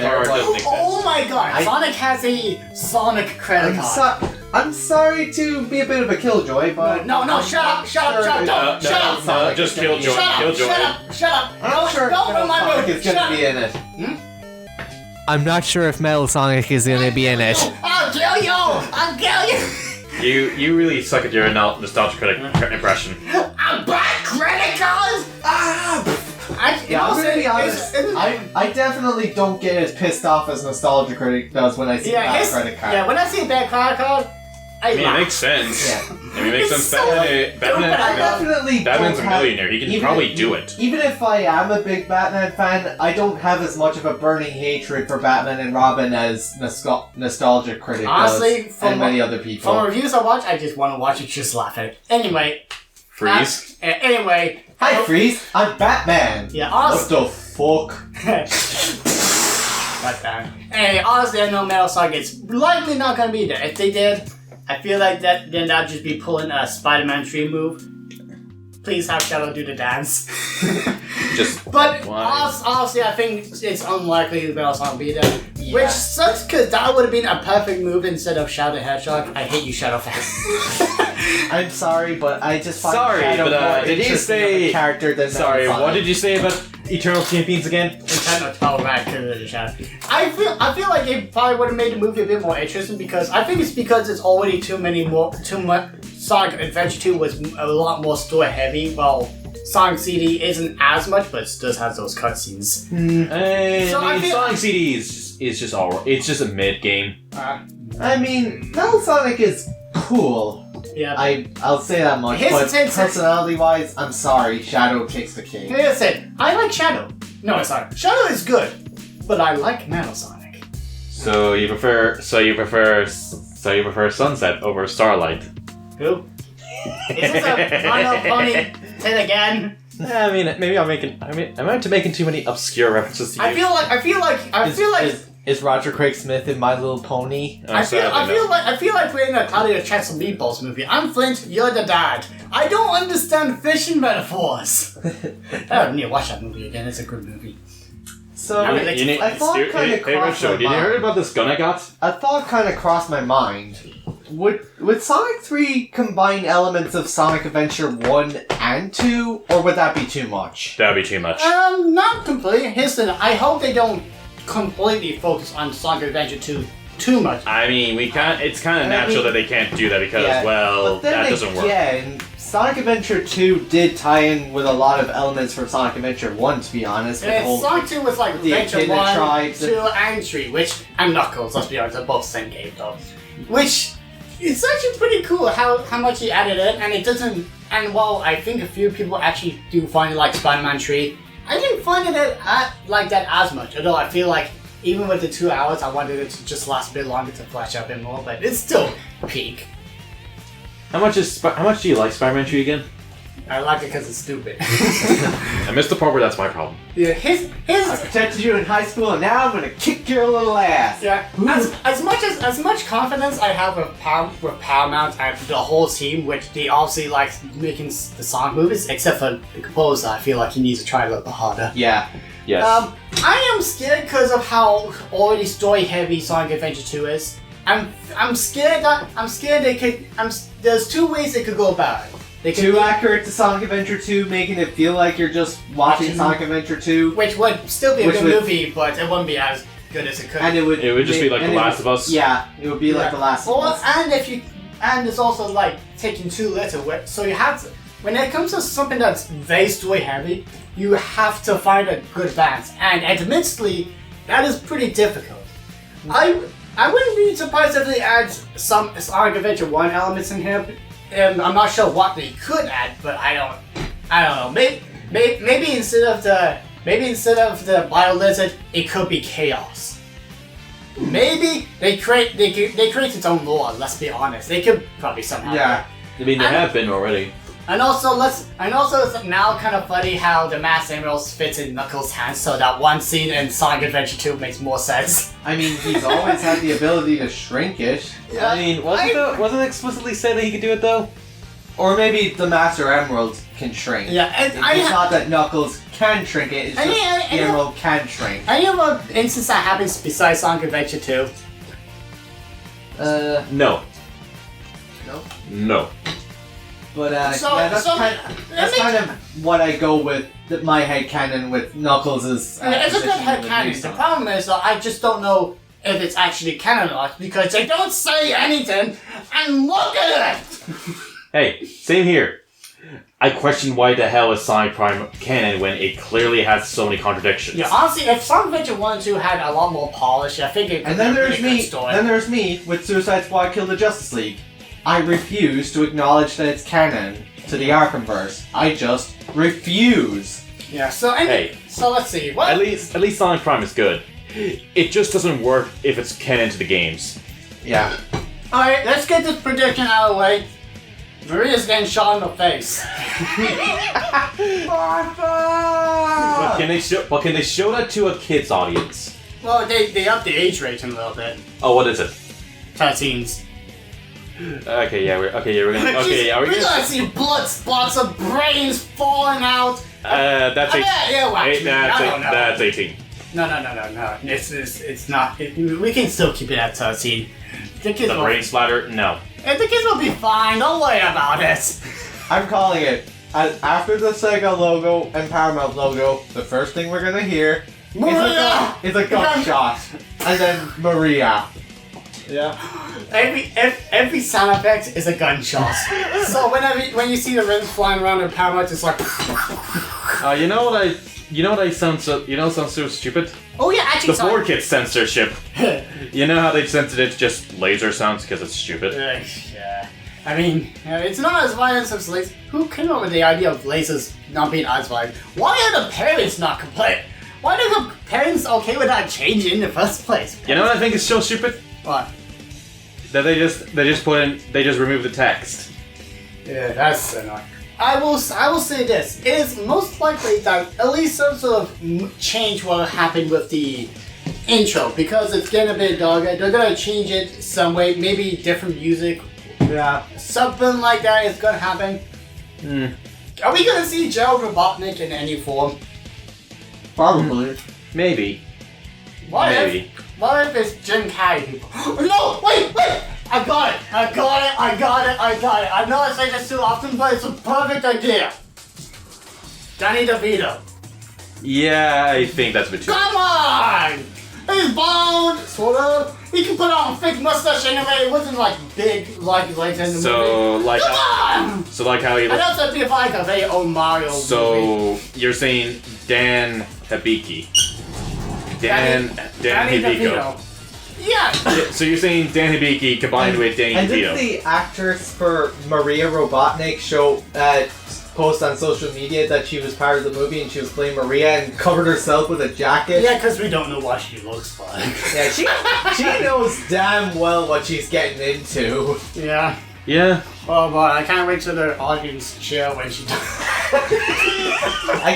card doesn't exist. Oh my God! Sonic has a Sonic credit card. I'm sorry to be a bit of a killjoy, but No, shut up! Shut up! Just Killjoy. Shut up! I'm sure Don't Metal remind Sonic me. is gonna be in it. I'm not sure if Metal Sonic is gonna be in it. I'll kill you! I'll kill you! You really suck at your nostalgia critic impression. A bad credit card? I'm gonna be honest. I definitely don't get as pissed off as Nostalgia Critic does when I see a bad credit card. Yeah, when I see a bad credit card, I mean, it makes sense. Yeah. I mean, it makes sense. Batman's a millionaire. He can probably do it. Even if I am a big Batman fan, I don't have as much of a burning hatred for Batman and Robin as Nostalgia Critic does, and many other people. From reviews I watch, I just want to watch it just laugh at it. Anyway. Freeze. Anyway. Hi, Freeze. I'm Batman. Yeah, honestly. What the fuck? Anyway, honestly, I know Metal Sonic is likely not going to be there. If they did, I feel like then that'd just be pulling a Spider-Man 3 move. Please have Shadow do the dance. But honestly, I think it's unlikely that Metal Sonic will be there. Yeah. Which sucks because that would have been a perfect move instead of Shadow the Hedgehog. I hate you, Shadow fan. I'm sorry, but I just find Shadow more did he say of a character than Sorry, Metal Sonic. What did you say about Eternal Champions again? Right, Shadow. I feel like it probably would have made the movie a bit more interesting because I think it's because it's already too much. Sonic Adventure 2 was a lot more story heavy, while Sonic CD isn't as much, but it still has those cutscenes. Sonic CD is just alright. It's just a mid game. I mean, Metal Sonic is cool. Yeah. I'll say that much. But personality-wise, I'm sorry, Shadow takes the cake. Listen, I like Shadow. No, sorry, Shadow is good, but I like Metal Sonic. So you prefer Sunset over Starlight? Who? Is this a Mono Pony thing again? I mean, maybe I'm making too many obscure references to you. I feel like. Is Roger Craig Smith in My Little Pony? I feel like we're in a Cloudy with Chance of Meatballs movie. I'm Flint, you're the dad. I don't understand fishing metaphors. I need to watch that movie again. It's a good movie. So I thought kind of crossed my mind. Did you hear about this gun I got? A thought kind of crossed my mind. Would Sonic 3 combine elements of Sonic Adventure 1 and 2, or would that be too much? That would be too much. Not completely. Listen, I hope they don't completely focus on Sonic Adventure 2 too much. I mean, we can't. It's kind of natural that they can't do that because, that doesn't work. Yeah, and Sonic Adventure 2 did tie in with a lot of elements from Sonic Adventure 1, to be honest. Sonic 2 was like Adventure 1, tribes 2, and 3, and Knuckles, let's be honest, they're both the same game though. Which, it's actually pretty cool how much he added in, and it doesn't, and while I think a few people actually do find it like Spider-Man 3, I didn't find it like that as much, although I feel like even with the 2 hours, I wanted it to just last a bit longer to flesh out a bit more, but it's still peak. How much do you like Spider-Man 3 again? I like it because it's stupid. I missed the part where that's my problem. Yeah, his. I protected you in high school, and now I'm gonna kick your little ass. Yeah. As much confidence I have with Paramount and the whole team, which they obviously like making the Sonic movies, except for the composer, I feel like he needs to try a little bit harder. Yeah. Yes. I am scared because of how already story heavy Sonic Adventure 2 is. I'm scared they could. There's two ways they could go about it. They could too accurate to Sonic Adventure 2, making it feel like you're just watching Sonic Adventure 2. Which would still be a good movie, but it wouldn't be as good as it could. And it would just be like The Last of Us. Yeah, it would be like The Last of Us. And it's also like taking too little. So you have to, when it comes to something that's very story heavy, you have to find a good balance. And admittedly, that is pretty difficult. I wouldn't be surprised if they add some Sonic Adventure 1 elements in here. I'm not sure what they could add, but I don't know. Maybe instead of the Bio Lizard, it could be Chaos. Maybe they create its own lore. Let's be honest. They could probably somehow. Yeah. I mean, they have been already. And also it's now kind of funny how the Mass Emeralds fits in Knuckles' hands, so that one scene in Sonic Adventure 2 makes more sense. I mean, he's always had the ability to shrink it. I mean, wasn't it explicitly said that he could do it though? Or maybe the Master Emerald can shrink. Yeah, and it's not that Knuckles can shrink it, it's just the Emerald can shrink. Any other instance that happens besides Sonic Adventure 2? No. No? No. But that's kind of what I go with my headcanon with Knuckles' it's a good headcanon. The problem is that I just don't know if it's actually canon or not because they don't say anything and look at it! Hey, same here. I question why the hell is Sonic Prime canon when it clearly has so many contradictions. Yeah, honestly, if Sonic Adventure 1 and 2 had a lot more polish, I think it could be a really good story. Then there's me with Suicide Squad Kill the Justice League. I refuse to acknowledge that it's canon to the Arkhamverse. I just refuse. Yeah, so let's see. What? At least Sonic Prime is good. It just doesn't work if it's canon to the games. Yeah. Alright, let's get this prediction out of the way. Maria's getting shot in the face. Martha! But can they show that to a kid's audience? Well, they upped the age rating a little bit. Oh, what is it? 13s. We're gonna see blood spots of brains falling out. That's 18. That's 18. No. It's not. We can still keep it at 13. The brain splatter? No. The kids will be fine. Don't worry about it. I'm calling it. After the Sega logo and Paramount logo, the first thing we're gonna hear is a gunshot, and then Maria. Yeah. Every sound effect is a gunshot. So when you see the rings flying around in Paramount, it's like. You know what sounds so stupid? Oh yeah, actually. The 4-kit censorship. You know how they've censored it to just laser sounds because it's stupid? Yeah. I mean, it's not as violent as lasers. Who came up with the idea of lasers not being as violent? Why are the parents not complaining? Why are the parents okay with that change in the first place? You know what I think is so stupid? What? That they just remove the text. Yeah, that's annoying. I will say this. It is most likely that at least some sort of change will happen with the intro because it's getting a bit doggy. They're gonna change it some way, maybe different music. Yeah. Something like that is gonna happen. Are we gonna see Gerald Robotnik in any form? Probably. Maybe. What if it's Jim Carrey? No! Wait! I got it! I know I say this too often, but it's a perfect idea. Danny DeVito. Yeah, I think that's a bit too. Come on! He's bald, sort of. He can put on a fake mustache anyway. It wasn't like big, like in the movie. So like how he looks. I know it'd be like a very old Mario movie. You're saying Dan Hibiki. Dan Hibiko. Yeah. So you're saying Dan Hibiki combined with Danny DeVito. And didn't the actress for Maria Robotnik post on social media that she was part of the movie and she was playing Maria and covered herself with a jacket? Yeah, because we don't know what she looks like. Yeah, she knows damn well what she's getting into. Yeah. Yeah. Oh boy, I can't wait till the audience cheer when she does. I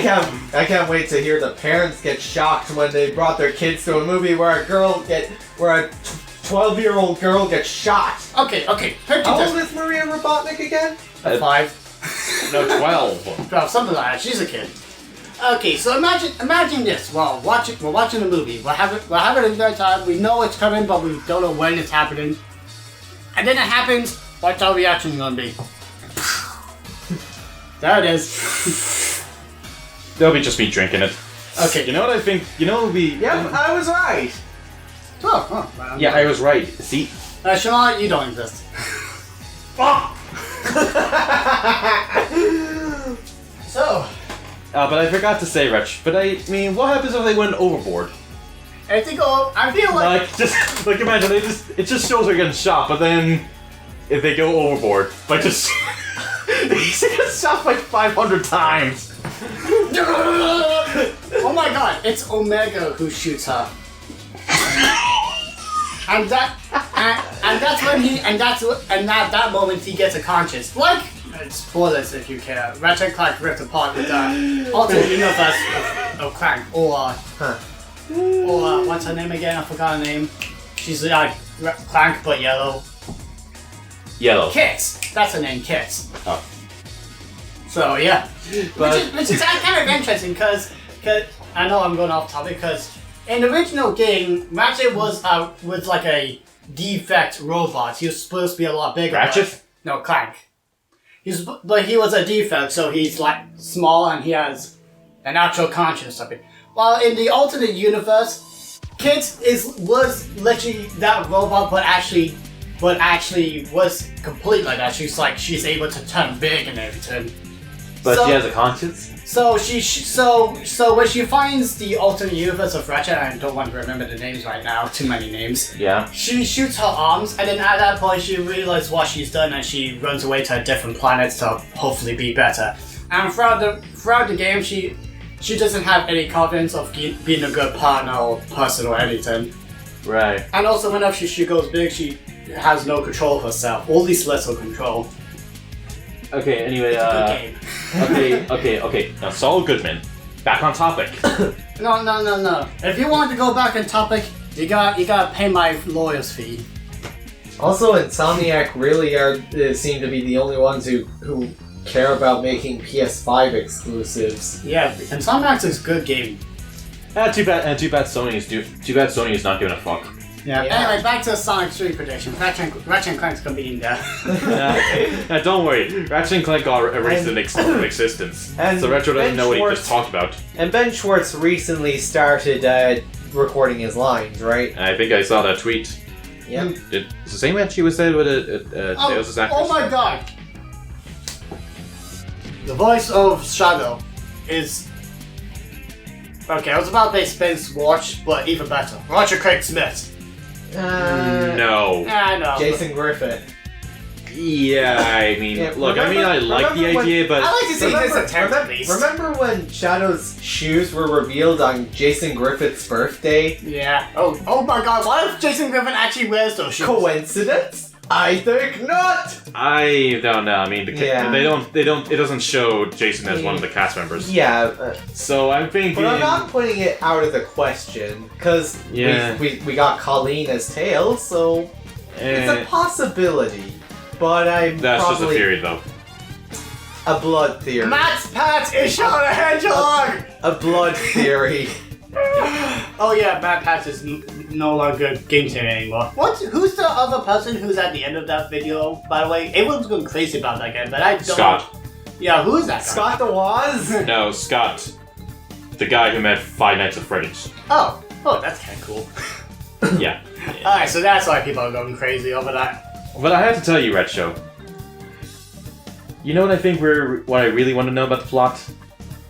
can't wait to hear the parents get shocked when they brought their kids to a movie where a 12-year-old girl gets shot. Okay. How old is Maria Robotnik again? 5. No, 12. Well, something like that. She's a kid. Okay, so imagine this. Well, we're watching the movie. We're having a good time. We know it's coming, but we don't know when it's happening. And then it happens. What's our reaction gonna be? There it is. They'll be just me drinking it. Okay. You know what I think? You know what would be... Yep, I was right. Oh. Yeah, I was right. See? Sean, you don't exist. Fuck! So. But I forgot to say, Rich. But I mean, what happens if they went overboard? I feel like imagine it just shows they're getting shot, but then if they go overboard, they get shot like 500 times. Oh my god, it's Omega who shoots her. And that's when at that moment he gets a conscience. Like spoilers if you care. Ratchet and Clank ripped apart with the alternate universe of Clank, or what's her name again? I forgot her name. She's like Clank but yellow. Yellow. Kits. That's her name, Kits. Oh. So yeah, But which is kind of interesting because I know I'm going off topic because in the original game, Ratchet was like a defect robot. He was supposed to be a lot bigger. Ratchet? No, Clank. But he was a defect, so he's like small and he has an actual conscience of it. While in the alternate universe, Kit was literally that robot, but actually was complete like that. She's able to turn big and everything. But So- she has a conscience? So so when she finds the alternate universe of Ratchet, I don't want to remember the names right now, too many names. Yeah. She shoots her arms, and then at that point she realizes what she's done, and she runs away to a different planet to hopefully be better. And throughout the game, she doesn't have any confidence of being a good partner or person or anything. Right. And also, whenever she goes big, she has no control of herself, or at least little control. Okay, anyway, Good game. okay. Now, Saul Goodman, back on topic. No. If you want to go back on topic, you gotta pay my lawyer's fee. also, Insomniac really seem to be the only ones who care about making PS5 exclusives. Yeah, Insomniac's is a good game. Too bad Sony is not giving a fuck. Yeah. Yeah. Anyway, back to Sonic 3 prediction. Ratchet and Clank's gonna be in there. Don't worry, Ratchet and Clank got erased in existence. and So Retro doesn't Ben know what he Schwartz- just talked about. And Ben Schwartz recently started recording his lines, right? I think I saw that tweet. Yep. It's the same match he was said with Deus' actress. Oh my god! The voice of Shadow is... Okay, I was about to say Spence Watch, but even better. Roger Craig Smith. No. Yeah, I know. Jason Griffith. Yeah, I mean, Yeah, look, I mean, I like the remember when- idea, but I like to see his attempt at least. Remember when Shadow's shoes were revealed on Jason Griffith's birthday? Yeah. Oh my god, what if Jason Griffin actually wears those shoes? Coincidence? I think not! I don't know. I mean, Yeah. they don't. It doesn't show Jason as one of the cast members. Yeah, So I'm thinking. but I'm not putting it out of the question, because Yeah. we got Colleen as Tails, so it's a possibility. But I'm That's just a probably theory, though. a blood theory. Max Pat is Shadow the Hedgehog! A blood theory. Oh yeah, Matt Pat is no longer game team anymore. Who's the other person who's at the end of that video, by the way? Everyone's going crazy about that game, but I don't... Scott. Yeah, who is that guy? Scott the Waz? No, Scott. The guy who made Five Nights at Freddy's. Oh, that's kind of cool. Yeah. Alright, so that's why people are going crazy over that. But I have to tell you, Red Show. You know what I think what I really want to know about the plot?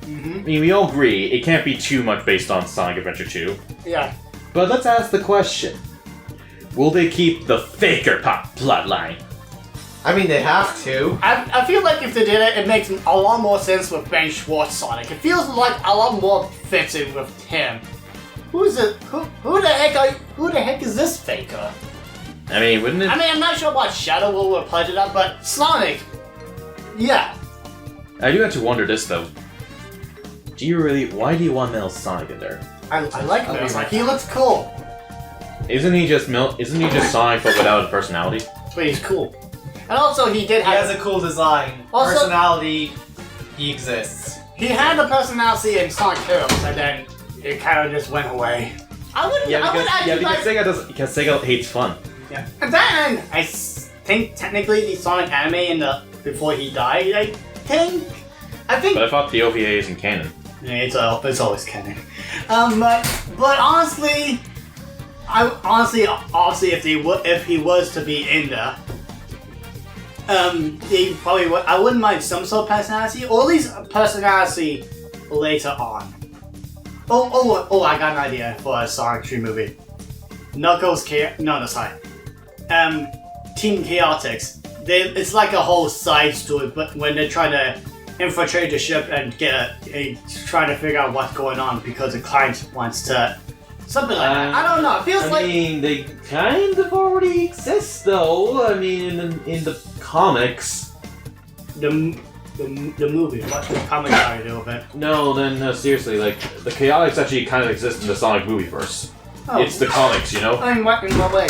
Mm-hmm. I mean, we all agree it can't be too much based on Sonic Adventure 2. Yeah. But let's ask the question. Will they keep the Faker Pop plotline? I mean, they have to. I feel like if they did it, it makes a lot more sense with Ben Schwartz Sonic. It feels like a lot more fitting with him. Who the heck is this Faker? I mean, wouldn't it? I mean, I'm not sure what Shadow will reply to that, but Sonic, yeah. I do have to wonder this though. Why do you want Metal Sonic in there? I like Metal Sonic. He looks cool, Isn't he just Sonic but without a personality? but he's cool. And also, he did He has have a cool design. Also- Personality, he exists. he had a personality in Sonic Heroes, and then it kind of just went away. I would actually like. Because Sega hates fun. Yeah. And then I think technically the Sonic anime before he died. I think. But I thought the OVA isn't canon. Yeah, it's always canon. But honestly, honestly, if he was to be in there, he probably would. I wouldn't mind some sort of personality, or at least a personality later on. Oh! I got an idea for a Sonic 3 movie. Knuckles, Team Chaotix. It's like a whole side story, but when they're trying to infiltrate the ship and trying to figure out what's going on because the client wants to. Something like that. I don't know. It feels like. I mean, they kind of already exist, though. I mean, in the comics. the movie. What the commentary do with it? No, then seriously, like the Chaotix actually kind of exist in the Sonic movieverse. Oh. It's the comics, you know. In what way?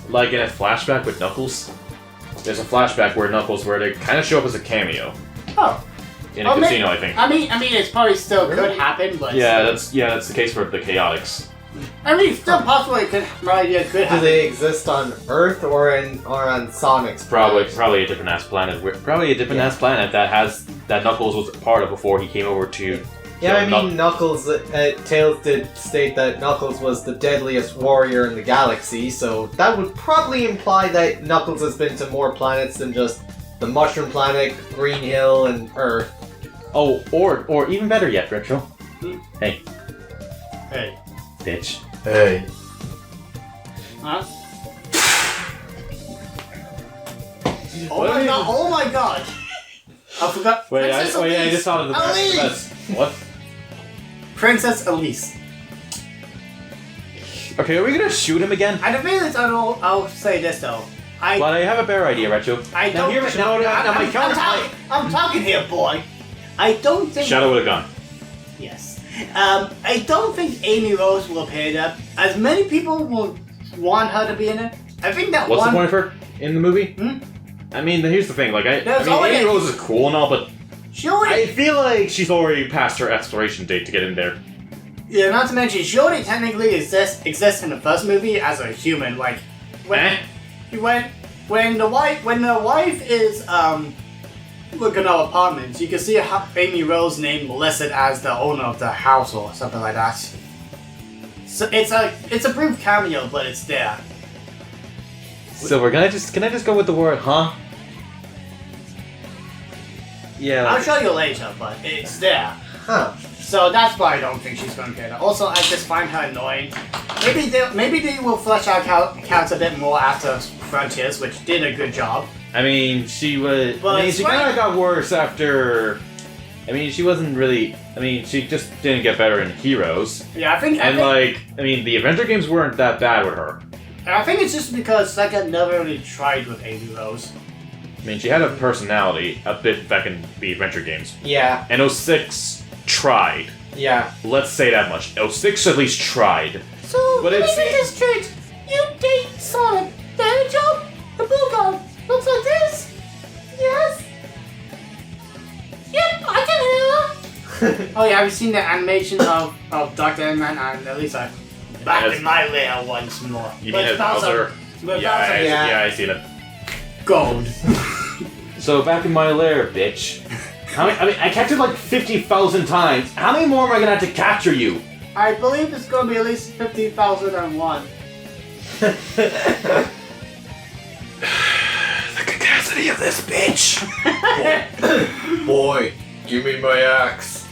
Like in a flashback with Knuckles. There's a flashback where Knuckles, where they kind of show up as a cameo. Oh. In a casino, I think. I mean, it's probably still could happen, but that's the case for the Chaotix. I mean, still possible it could happen. Do they exist on Earth or on Sonic's planet? Probably a different ass planet. Probably a different ass planet that Knuckles was part of before he came over to. Yeah, I mean, Knuckles. Tails did state that Knuckles was the deadliest warrior in the galaxy, so that would probably imply that Knuckles has been to more planets than just the Mushroom Planet, Green Hill, and Earth. Oh, or even better yet, Retro. Hey, bitch. Hey. Huh? Oh my god! I forgot. I just thought of the best. What? Princess Elise. Okay, are we gonna shoot him again? At the very least, I'll say this though. But I have a better idea, Retro. I'm talking here, boy. I don't think. Shadow with a gun. Yes. I don't think Amy Rose will appear there. As many people will want her to be in it. I think that What's the point of her in the movie? I mean, here's the thing. Like, Amy Rose is cool and all, but I feel like she's already past her expiration date to get in there. Yeah, not to mention, she already technically exists in the first movie as a human. Like, when the wife is looking at apartments, you can see Amy Rose's name listed as the owner of the house or something like that. So it's a brief cameo, but it's there. Silver, can I just go with the word huh? Yeah. I'll show you later, but it's there. Huh. So that's why I don't think she's going to get it. Also, I just find her annoying. Maybe they will flesh out character a bit more after Frontiers, which did a good job. I mean, she was. She kind of got worse after. I mean, she wasn't really. I mean, she just didn't get better in Heroes. Yeah, I think. The Adventure games weren't that bad with her. I think it's just because Sega never really tried with Amy Rose. I mean, she had a personality a bit back in the Adventure games. Yeah. And 06 tried. Yeah. Let's say that much. 06 at least tried. So, but it's straight. You date Sonic, the Hedgehog, the blue guy. Looks like this. Yes. Yep, I can hear. Oh yeah, have you seen the animation of Dr. Eggman and Elisa? Back in my lair once more. You mean as Bowser? Yeah, I see that. Gold. So back in my lair, bitch. I captured like 50,000 times. How many more am I gonna have to capture you? I believe it's gonna be at least 50,001. The cacacity of this bitch. Boy, give me my axe.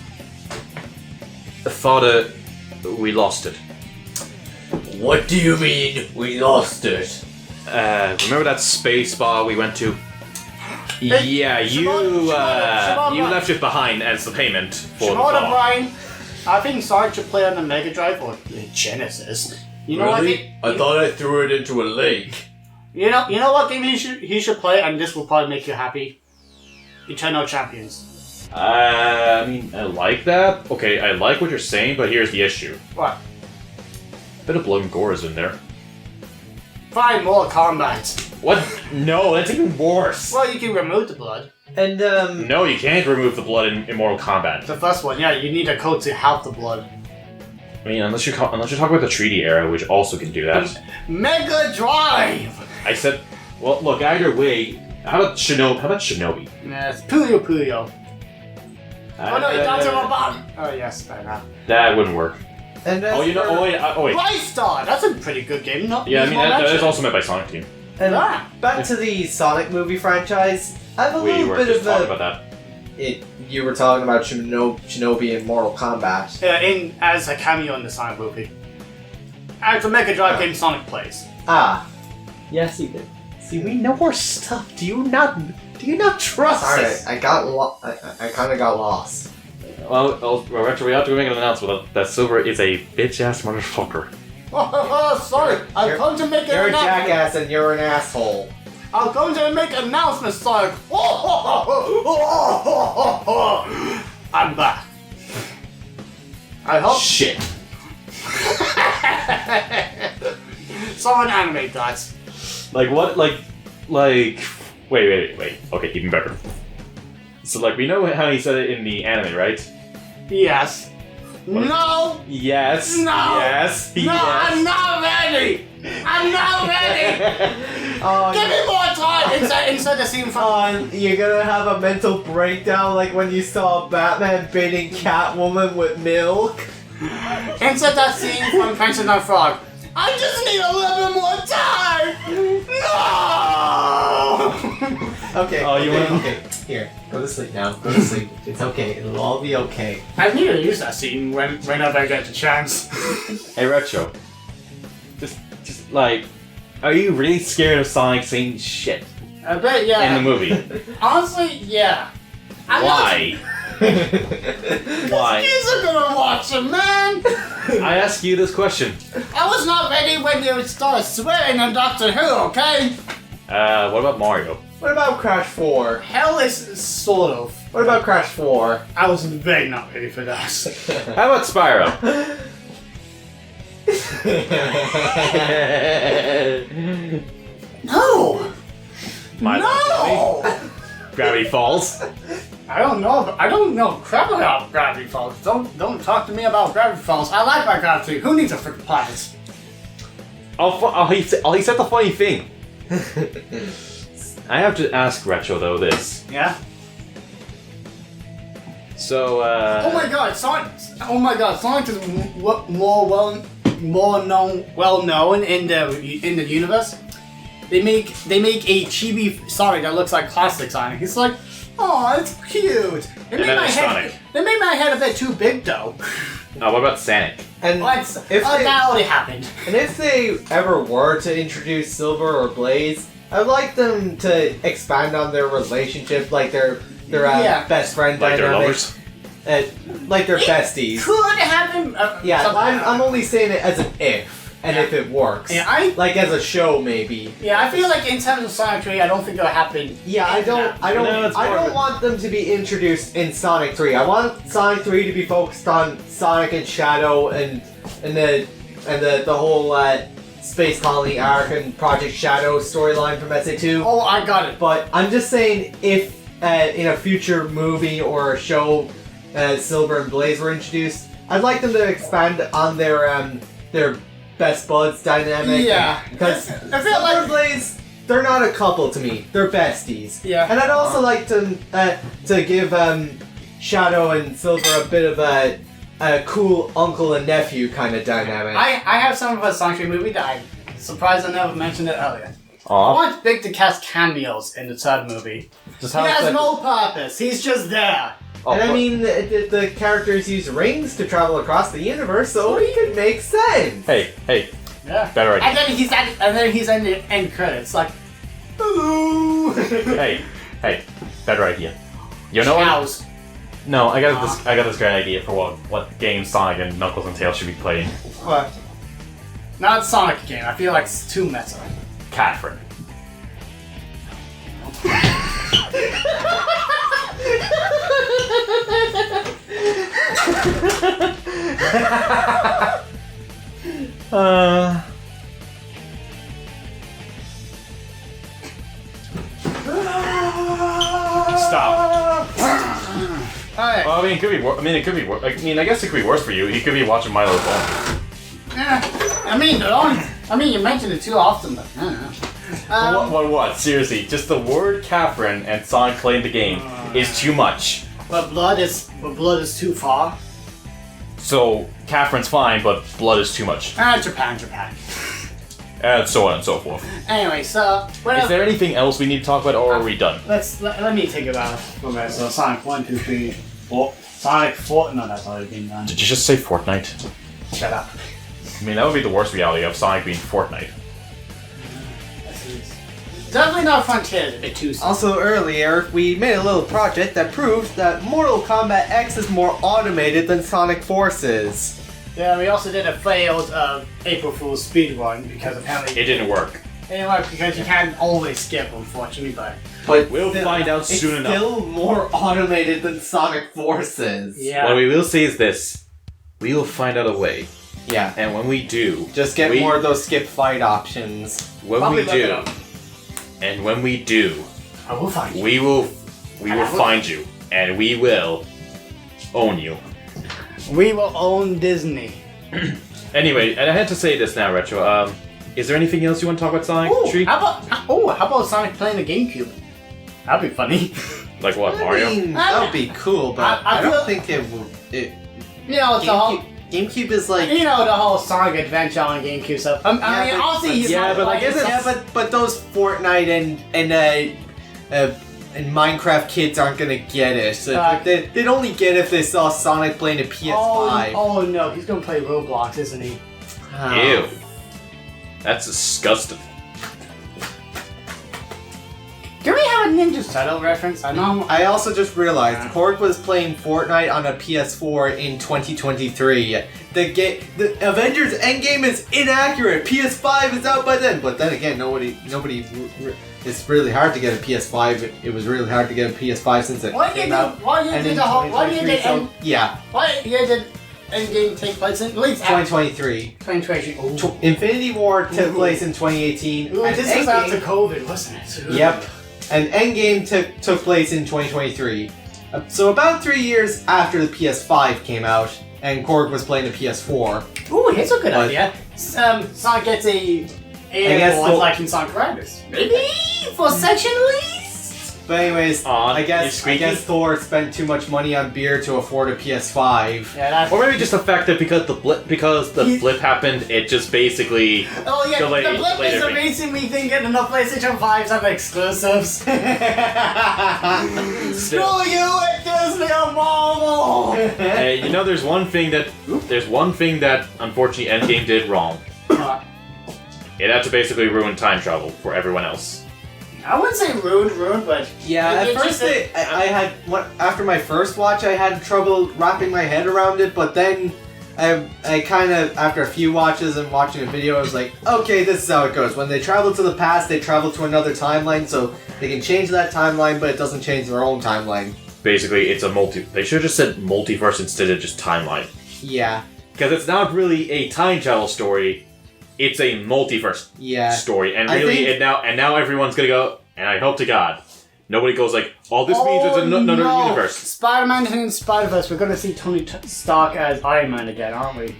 Father, we lost it. What do you mean, we lost it? Remember that space bar we went to? Yeah, you left it behind as the payment for the bar. Brian, I think Sonic should play on the Mega Drive or the Genesis. You know really? what? I thought I threw it into a lake. You know what game he should play, and this will probably make you happy. Eternal Champions. I mean, I like that. Okay, I like what you're saying, but here's the issue. What? A bit of blood and gore is in there. Find more combat. What? No, that's even worse. Well, you can remove the blood. And No, you can't remove the blood in Mortal Kombat. The first one, yeah, you need a code to help the blood. I mean, unless you're talking about the 3D era, which also can do that. Mega Drive. I said, well, look. Either way, how about Shinobi? Yes, Puyo. Oh no, Dr. Robot. Oh yes, fair enough. That wouldn't work. And wait. Bright Star. That's a pretty good game. Yeah, I mean that is also made by Sonic Team. And back to the Sonic movie franchise. I have a little bit of talking about that. You were talking about Shinobi and Mortal Kombat. Yeah, as a cameo in the Sonic movie. As a Mega Drive game, Sonic plays. Ah. Yes, he did. See, we know our stuff. Do you not trust us? Sorry, I kind of got lost. Well, Retro, we have to make an announcement that Silver is a bitch-ass motherfucker. Oh, sorry. I've come to make an announcement. You're a jackass and you're an asshole. I'm going to make announcements like, I'm back. I hope. Shit. Someone animate that. Like what? Like. Wait. Okay, even better. So like we know how he said it in the anime, right? Yes. What? No. Yes. No. Yes. No, Yes. I'm not ready. I'm not ready. Give me more time. Insert the scene from. You're gonna have a mental breakdown like when you saw Batman baiting Catwoman with milk. Insert that scene from Princess and the Frog. I just need a little bit more time. No. Okay. Oh, you want? Okay. Here, go to sleep now. Go to sleep. It's okay. It'll all be okay. I need to use that scene whenever I get the chance. Hey, Retro. Just like, are you really scared of Sonic saying shit I bet, yeah. in the movie? Honestly, yeah. Why? Why? Kids are gonna watch it, man. I ask you this question. I was not ready when you started swearing on Doctor Who, okay? What about Mario? What about Crash 4? Hell is sort of. What about Crash 4? I was very not ready for that. How about Spyro? No! No! Gravity Falls. I don't know crap about Gravity Falls. Don't talk to me about Gravity Falls. I like my Gravity. Who needs a freaking planet? He said the funny thing. I have to ask Retro though this. Yeah? So Oh my god, Sonic is well known in the universe. They make a chibi Sonic that looks like classic Sonic. He's like, oh, it's cute. They made my head a bit too big though. what about Sonic? And that already happened. And if they ever were to introduce Silver or Blaze, I'd like them to expand on their relationship, like their best friend Like their dynamic. lovers? Like their besties. Could happen. I'm only saying it as an if, and if it works. Yeah, like as a show maybe. Yeah, I feel like in terms of Sonic 3, I don't think it'll happen. Yeah, I don't want them to be introduced in Sonic 3. I want Sonic 3 to be focused on Sonic and Shadow and the whole Space Colony arc and Project Shadow storyline from SA2. Oh, I got it. But I'm just saying, if in a future movie or a show, Silver and Blaze were introduced, I'd like them to expand on their best buds dynamic. Yeah, because I feel Silver like and Blaze, they're not a couple to me. They're besties. Yeah. And I'd also like to give Shadow and Silver a bit of a cool uncle and nephew kind of dynamic. I have some of a Sonic 3 movie that I'm surprised I never mentioned it earlier. I Aw. want Big to cast cameos in the third movie. He has no purpose. He's just there. And I mean, the characters use rings to travel across the universe, so it could make sense. Hey, Yeah. better idea. And then he's in the end credits like, ooh. hey, better idea. You know what? Cows. No, I got this great idea for what game Sonic and Knuckles and Tails should be playing. What? Not Sonic game. I feel like it's too meta. Catherine. Stop. Alright. Well, I mean, it could be. It could be. I guess it could be worse for you. You could be watching My Little Pony. You mentioned it too often, but I don't know. What? Seriously, just the word Catherine and Sonic playing the game is too much. But blood is too far. So Catherine's fine, but blood is too much, Japan. and so on and so forth. Anyway, so Is there anything else we need to talk about, or are we done? let me think about it. Okay, so Sonic 1, 2, 3, 4. Sonic 4. No, that's already been done. Did you just say Fortnite? Shut up. I mean, that would be the worst reality of Sonic being Fortnite. Definitely not Frontiers, a bit too soon. Also earlier, we made a little project that proved that Mortal Kombat X is more automated than Sonic Forces. Yeah, we also did a failed April Fool's speedrun because apparently It didn't work. Anyway, because you can't always skip, unfortunately, but we'll find out soon enough. It's still more automated than Sonic Forces. yeah. What we will say is this: we will find out a way, Yeah. and when we do, Just get more of those skip fight options. when Probably we look it do, up. and when we do, I will find you. we will find you, and we will own you. We will own Disney. Anyway, and I had to say this now, Retro. Is there anything else you want to talk about Sonic Tree? How about Sonic playing the GameCube? That'd be funny. Like what, Mario? I mean, that would be cool, but I I don't feel- think it would. You know, it's the whole. GameCube is like. You know the whole Sonic Adventure on GameCube stuff. I mean, but- obviously he's yeah, not but I like- guess it's- Yeah, but those Fortnite and Minecraft kids aren't gonna get it. So they'd only get it if they saw Sonic playing a PS5. Oh no, he's gonna play Roblox, isn't he? Ew. That's disgusting. Do we have a Ninja Turtle reference? I know. I also just realized Korg was playing Fortnite on a PS4 in 2023. The Avengers Endgame is inaccurate. PS5 is out by then, but then again, nobody. It's really hard to get a PS5. It was really hard to get a PS5 since it came out. Why you did yeah, Endgame take place in? At least 2023. 2023. Infinity War took place in 2018. Ooh, and this was after Endgame- COVID, wasn't it? Yep. And Endgame took place in 2023. So about 3 years after the PS5 came out, and Korg was playing the PS4. Ooh, here's a good But- idea. Sonic gets a guess airborne the- like in Sonic Riders. Maybe for section at least. But anyways, Aw, I you guess squeaky? Thor spent too much money on beer to afford a PS5. Yeah, that's. Or maybe just the fact that because the blip happened, it just basically Oh yeah, delayed- the blip delayed is everything. amazing me thinking enough PlayStation 5s have exclusives. Screw you at Disney or Marvel! Hey, you know, there's one thing that unfortunately Endgame did wrong. It had to basically ruin time travel for everyone else. I wouldn't say rude, but Yeah, at first I had after my first watch I had trouble wrapping my head around it, but then I kind of after a few watches and watching a video I was like, okay, this is how it goes. When they travel to the past, they travel to another timeline, so they can change that timeline, but it doesn't change their own timeline. Basically, it's a They should have just said multiverse instead of just timeline. Yeah. Because it's not really a time travel story. It's a multiverse story, and really, and now everyone's gonna go. And I hope to God, nobody goes like, "All this means it's another universe." Spider-Man and Spider-Verse. We're gonna see Tony Stark as Iron Man again, aren't we?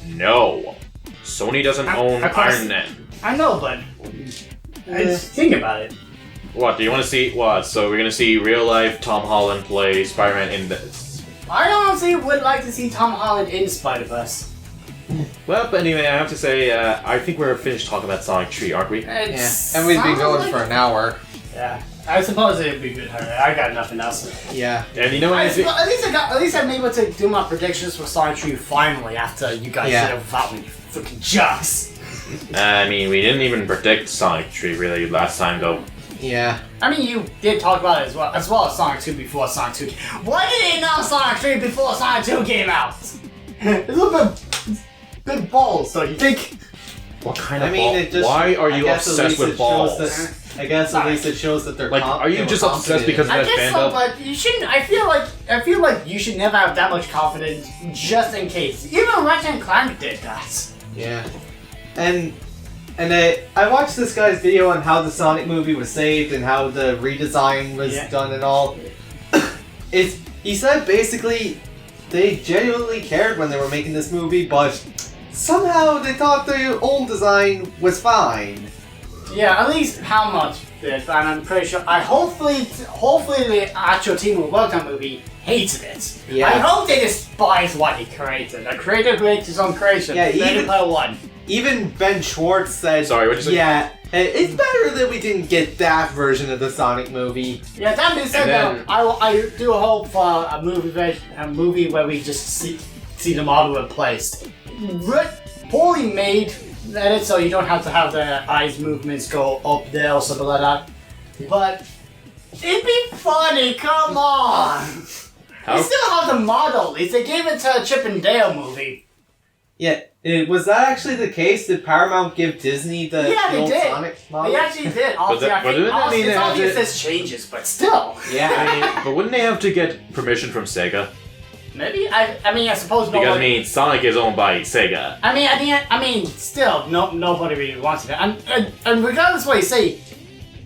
No, Sony doesn't own Iron Man. I know, but just think about it. What do you want to see? What? So we're gonna see real life Tom Holland play Spider-Man in this. I honestly would like to see Tom Holland in Spider-Verse. Well, but anyway, I have to say, I think we're finished talking about Sonic Tree, aren't we? And we've been going for an hour. Yeah, I suppose it'd be good. I got nothing else. Yeah. And you know what? At least I'm able to do my predictions for Sonic Tree finally after you guys did it without me, you freaking jocks. I mean, we didn't even predict Sonic Tree really last time, though. Yeah. I mean, you did talk about it as well as Sonic 2 before Sonic 2. Why did they announce Sonic 3 before Sonic 2 came out? It's a little bit big balls, don't you think? What kind of I mean, ball? it just. Why are you obsessed with balls? I guess at least it shows that they're like, are you just obsessed because of I that guess so, fandom? but you shouldn't. I feel like you should never have that much confidence, just in case. Even Ratchet and Clank did that. Yeah. And I watched this guy's video on how the Sonic movie was saved and how the redesign was done and all. He said basically they genuinely cared when they were making this movie, but somehow they thought the old design was fine. Yeah, at least how much did, and I'm pretty sure. Hopefully the actual team who worked on the movie hated it. Yeah. I hope they despise what he created. A creator creates his own creation. Yeah, Ready even- Player One. Even Ben Schwartz said, Sorry, what'd you say? Yeah, it's better that we didn't get that version of the Sonic movie. Yeah, that being said, And then- though, I do hope for a movie where we just see the model replaced. Poorly made edit, so you don't have to have the eyes movements go up there or something like that. But it'd be funny. Come on. How- They still have the model. At least they gave it to a Chip and Dale movie. Yeah, Was that actually the case? Did Paramount give Disney the they did. Sonic model? They actually did. Obviously, it's obvious there's changes, but still. Yeah. But wouldn't they have to get permission from Sega? Maybe I suppose Because Sonic is owned by Sega. Still, nobody really wants it. And regardless of what you say,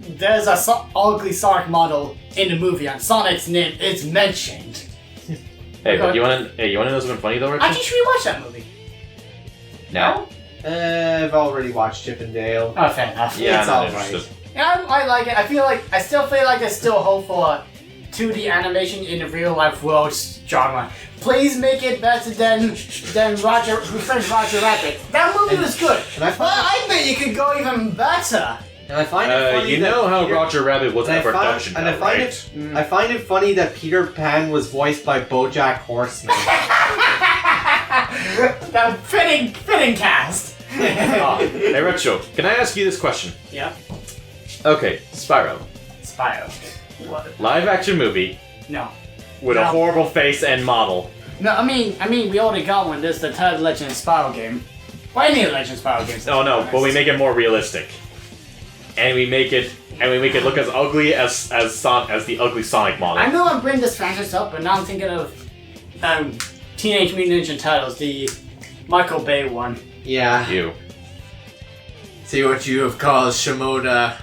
there's a ugly Sonic model in the movie, and Sonic's name is mentioned. Hey, but you wanna know something funny though? I just rewatched that movie. No. I've already watched Chip and Dale. Oh, fair enough. Yeah, It's I'm not alright. interested. Yeah, I like it. I still feel like there's still hope for 2D animation in the real life world genre. Please make it better than Roger Rabbit. That movie was good. I bet you could go even better. And I find it funny you know how Roger Rabbit was in production, I find it funny that Peter Pan was voiced by BoJack Horseman. The fitting cast. Hey, Retro, can I ask you this question? Yeah. Okay, Spyro. What? Live action movie No. with a horrible face and model. No, I mean, we already got one. There's the third Legend of Spyro game. Or any of the Legend of Spyro games. Oh no, but we make it more realistic, and we make it look as ugly as the ugly Sonic model. I know I'm bringing this franchise up, but now I'm thinking of Teenage Mutant Ninja Turtles, the Michael Bay one. Yeah. You. See what you have called Shimoda.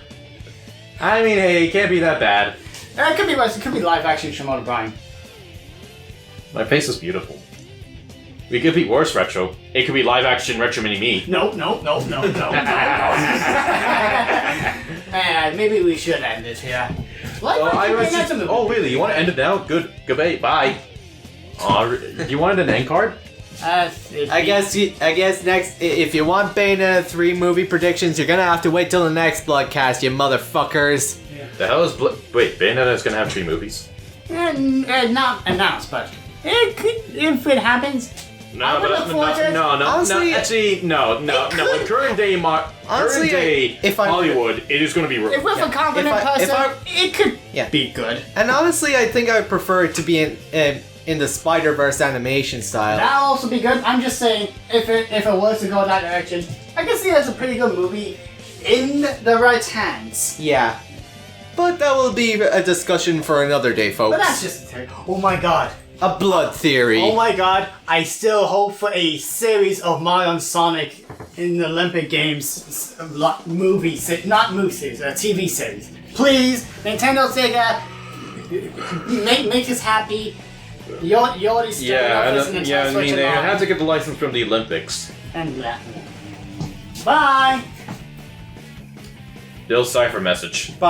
I mean, hey, it can't be that bad. It could be worse. It could be live action Shimoda Bryan. My face is beautiful. We could be worse, Retro. It could be live action Retro Mini Me. No. Maybe we should end it here. Oh, really? You want to end it now? Good. Goodbye. Bye. You wanted an end card? I guess next, if you want Bayonetta 3 movie predictions, you're gonna have to wait till the next Bloodcast, you motherfuckers. The hell is Wait, Bayonetta is gonna have 3 movies? Not announced, but it could, if it happens. No. Honestly, actually, no. In current day, Hollywood, it is going to be. If we're a confident person, it could be good. And honestly, I think I would prefer it to be in the Spider-Verse animation style. That'll also be good. I'm just saying, if it was to go that direction, I can see it as a pretty good movie in the right hands. Yeah. But that will be a discussion for another day, folks. But that's just a theory. Oh my god. A blood theory. Oh my god, I still hope for a series of Mario and Sonic in the Olympic Games movie series, not movie series, a TV series. Please, Nintendo, Sega, make us happy. You already started off as I mean, they have to get the license from the Olympics. And bye. Bill Cipher message. Bye.